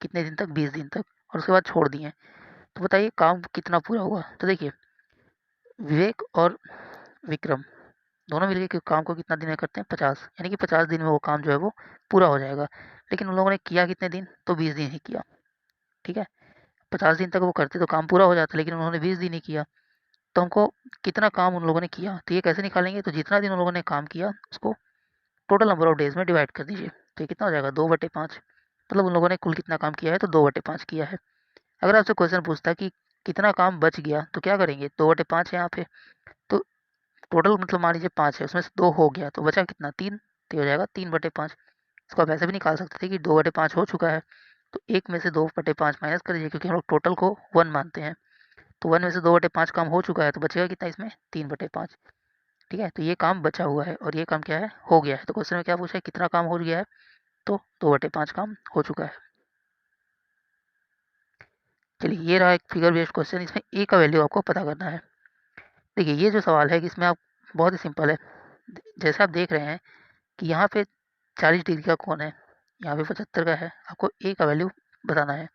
कितने दिन तक, 20 दिन तक, और उसके बाद छोड़ दिए। तो बताइए काम कितना पूरा हुआ। तो देखिए विवेक और विक्रम दोनों मिलकर के काम को कितना दिन में करते हैं 50, यानी कि 50 दिन में वो काम जो है वो पूरा हो जाएगा। लेकिन उन लोगों ने किया कितने दिन, तो 20 दिन ही किया। ठीक है, 50 दिन तक वो करते तो काम पूरा हो जाता, लेकिन उन्होंने 20 दिन ही किया। तो हमको कितना काम उन लोगों ने किया, तो ये कैसे निकालेंगे, तो जितना दिन उन लोगों ने काम किया उसको टोटल नंबर ऑफ डेज में डिवाइड कर दीजिए। तो ये कितना हो जाएगा 2/5, मतलब उन लोगों ने कुल कितना काम किया है, तो 2/5 किया है। अगर आपसे क्वेश्चन पूछता है कि कितना काम बच गया, तो क्या करेंगे, 2/5 है यहाँ पे, तो टोटल मतलब मान लीजिए 5 है, उसमें से 2 हो गया तो बचा कितना 3, तो हो जाएगा 3/5। इसको आप ऐसे भी निकाल सकते थे कि 2/5 हो चुका है, तो एक में से 2/5 माइनस कर दीजिए, क्योंकि हम लोग टोटल को 1 मानते हैं। तो 1 में से 2/5 काम हो चुका है, तो बचेगा कितना इसमें 3/5। ठीक है, तो ये काम बचा हुआ है और ये काम क्या है, हो गया है। तो क्वेश्चन में क्या पूछा है, कितना काम हो गया है, तो 2/5 काम हो चुका है। चलिए ये रहा एक फिगर बेस्ड क्वेश्चन, इसमें ए का वैल्यू आपको पता करना है। देखिए ये जो सवाल है इसमें आप बहुत ही सिंपल है। जैसे आप देख रहे हैं कि यहाँ पे 40 डिग्री का कोण है, यहाँ पे 75 का है, आपको ए का वैल्यू बताना है।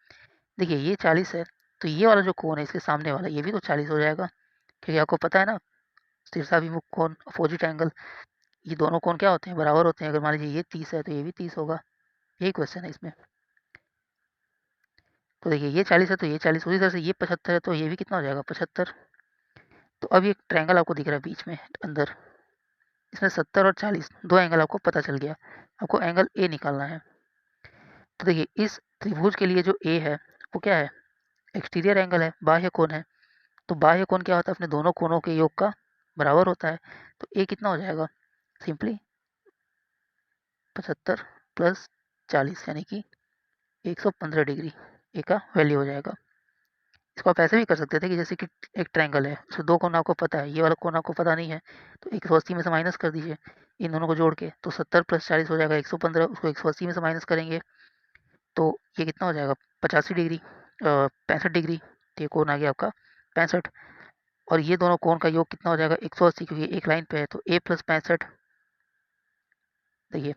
देखिए ये 40 है, तो ये वाला जो कोण है इसके सामने वाला ये भी तो 40 हो जाएगा, क्योंकि आपको पता है ना शीर्षाभिमुख कोण अपोजिट एंगल, ये दोनों कोण क्या होते हैं, बराबर होते हैं। अगर मान लीजिए ये 30 है तो ये भी 30 होगा। यही क्वेश्चन है इसमें। तो देखिए ये 40 है तो ये 40, उसी तरह से ये 75 है तो ये भी कितना हो जाएगा 75। तो अब ये ट्रायंगल आपको दिख रहा है बीच में अंदर, इसमें 70 और 40 दो एंगल आपको पता चल गया। आपको एंगल ए निकालना है। तो देखिए इस त्रिभुज के लिए जो ए है वो क्या है, एक्सटीरियर एंगल है, बाह्य कोण है। तो बाह्य कोण क्या होता है, अपने दोनों कोणों के योग का बराबर होता है। तो ए कितना हो जाएगा, सिंपली 75 प्लस 40 यानी कि 115 डिग्री ए का वैल्यू हो जाएगा। इसको आप ऐसे भी कर सकते थे कि जैसे कि एक ट्रायंगल है, उसके 2 कोण आपको पता है, ये वाला कोण आपको पता नहीं है, तो 180 में से माइनस कर दीजिए इन दोनों को जोड़ के, तो 70 + 40 हो जाएगा 115, उसको 180 में से माइनस करेंगे तो ये कितना हो जाएगा 85 डिग्री 65 डिग्री, तो ये कोण आ गया आपका 65, और ये दोनों कोण का योग कितना हो जाएगा 180, क्योंकि एक लाइन पे है, तो a + 65, देखिए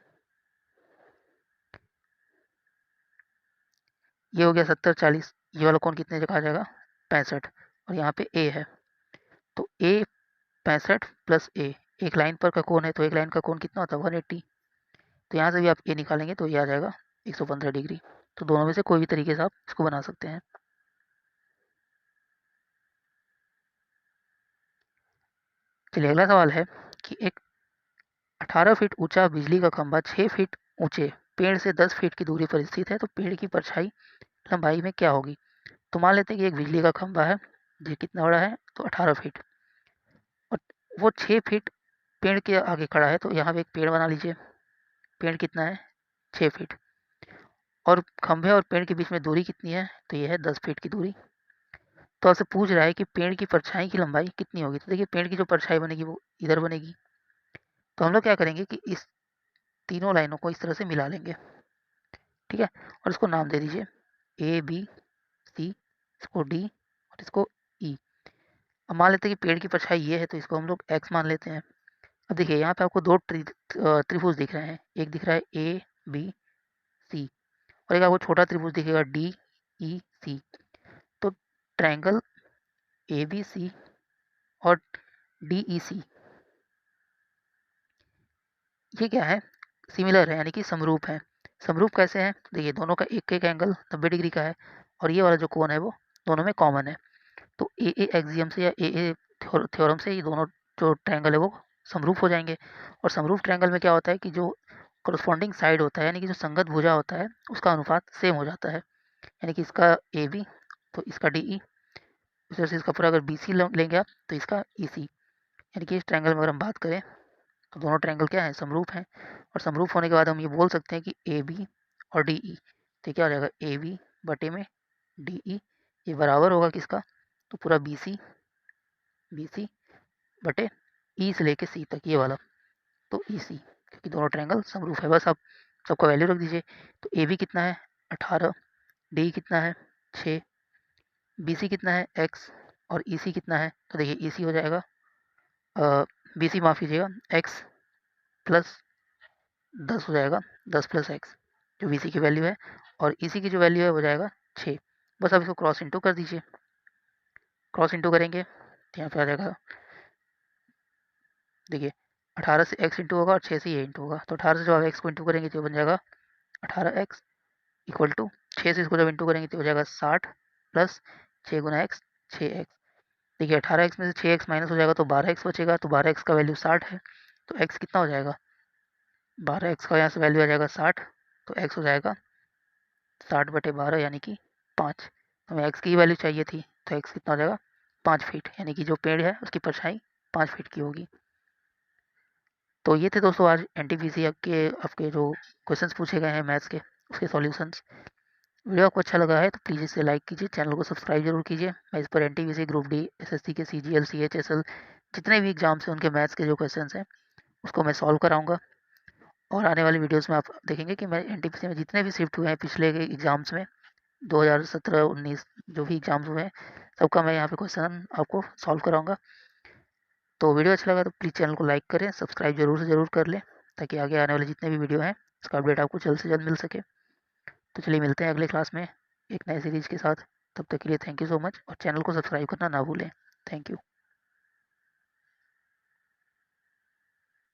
ये हो गया 70 40, ये वाला कोण कितने जगह आ जाएगा 65, और यहाँ पे a है, तो a 65 + a, एक लाइन पर का कोण है, तो एक लाइन का कोण कितना होता है 180, तो यहाँ से भी आप a निकालेंगे तो ये आ जाएगा 115 डिग्री। तो दोनों में से कोई भी तरीके से आप इसको बना सकते हैं। चलिए अगला सवाल है कि एक 18 फीट ऊंचा बिजली का खंभा 6 फीट ऊंचे पेड़ से 10 फीट की दूरी पर स्थित है, तो पेड़ की परछाई लंबाई में क्या होगी। तो मान लेते हैं कि एक बिजली का खंभा है, जो कितना बड़ा है तो 18 फीट, और वो 6 फीट पेड़ के आगे खड़ा है, तो यहाँ पे एक पेड़ बना लीजिए, पेड़ कितना है 6 फीट, और खंभे और पेड़ के बीच में दूरी कितनी है, तो ये है 10 फीट की दूरी। तो आपसे पूछ रहा है कि पेड़ की परछाई की लंबाई कितनी होगी, तो देखिए पेड़ की जो परछाई बनेगी वो इधर बनेगी, तो हम लोग क्या करेंगे कि इस तीनों लाइनों को इस तरह से मिला लेंगे, ठीक है, और इसको नाम दे दीजिए ए बी सी, इसको डी और इसको ई। अब मान लेते हैं कि पेड़ की परछाई ये है, तो इसको हम लोग एक्स मान लेते हैं। अब देखिए यहाँ पे आपको दो त्रिभुज दिख रहे हैं, एक दिख रहा है ए बी सी, और एक आपको छोटा त्रिभुज दिखेगा डी ई सी। तो ट्रायंगल ए बी सी और डी ई सी ये क्या है, सिमिलर है, यानी कि समरूप है। समरूप कैसे है, देखिए दोनों का एक एक एंगल 90 डिग्री का है, और ये वाला जो कोण है वो दोनों में कॉमन है, तो ए एक्सियम से या ए थ्योरम से ये दोनों जो ट्रायंगल है वो समरूप हो जाएंगे। और समरूप ट्रायंगल में क्या होता है कि जो करस्पॉन्डिंग साइड होता है, यानी कि जो संगत भुजा होता है, उसका अनुपात सेम हो जाता है, यानी कि इसका ए बी तो इसका डी ई, इस तरह से इसका पूरा अगर बी सी लेंगे आप तो इसका ई सी, यानी कि इस ट्रायंगल में अगर हम बात करें तो दोनों ट्रायंगल क्या है समरूप हैं, और समरूप होने के बाद हम ये बोल सकते हैं कि ए बी और डी ई, तो क्या हो जाएगा ए बी बटे में डी ई, ये बराबर होगा किसका, तो पूरा बी सी बटे ई से लेके सी तक ये वाला, तो ई सी, क्योंकि दोनों ट्रायंगल समरूप है। बस आप सबका वैल्यू रख दीजिए, तो ए बी कितना है 18, डी कितना है 6, बी सी कितना है x, और ई सी कितना है, तो देखिए ई सी हो जाएगा बी सी माफ़ कीजिएगा x प्लस 10 हो जाएगा, 10 + x जो बी सी की वैल्यू है, और ई सी की जो वैल्यू है वो जाएगा 6। बस अब इसको क्रॉस इंटू कर दीजिए, क्रॉस इंटू करेंगे तो यहाँ पे आ जाएगा, देखिए 18 से x इंटू होगा और 6 से ये इंटू होगा, तो 18 से जब आप x को इंटू करेंगे तो बन जाएगा 18x इक्वल टू 6 से इसको जब इंटू करेंगे तो हो जाएगा 60 प्लस 6 गुना x 6x। देखिए 18x में से 6x माइनस हो जाएगा तो 12x बचेगा, तो 12x का वैल्यू 60 है, तो x कितना हो जाएगा 12x का यहाँ से वैल्यू आ जाएगा 60, तो x हो जाएगा 60/12 यानी कि 5। हमें x की वैल्यू चाहिए थी, तो x कितना हो जाएगा 5 फीट, यानी कि जो पेड़ है उसकी परछाई 5 फीट की होगी। तो ये थे दोस्तों आज एनटीपीसी के आपके जो क्वेश्चंस पूछे गए हैं मैथ्स के, उसके सॉल्यूशंस। वीडियो आपको अच्छा लगा है तो प्लीज़ इसे लाइक कीजिए, चैनल को सब्सक्राइब जरूर कीजिए। मैं इस पर एनटीपीसी ग्रुप डी एसएससी के सीजीएल सीएचएसएल जितने भी एग्जाम्स हैं उनके मैथ्स के जो क्वेश्चंस हैं उसको मैं सॉल्व कराऊंगा, और आने वाली वीडियोस में आप देखेंगे कि मैं एनटीपीसी में जितने भी शिफ्ट हुए हैं पिछले के एग्जाम्स में 2017-19 जो भी एग्जाम्स हुए हैं सबका मैं यहाँ पे क्वेश्चन आपको सॉल्व कराऊंगा। तो वीडियो अच्छा लगा तो प्लीज़ चैनल को लाइक करें, सब्सक्राइब जरूर से ज़रूर कर लें, ताकि आगे आने वाले जितने भी वीडियो हैं उसका अपडेट आपको जल्द से जल्द मिल सके। तो चलिए मिलते हैं अगले क्लास में एक नए सीरीज़ के साथ, तब तक के लिए थैंक यू सो मच, और चैनल को सब्सक्राइब करना ना भूलें। Thank you.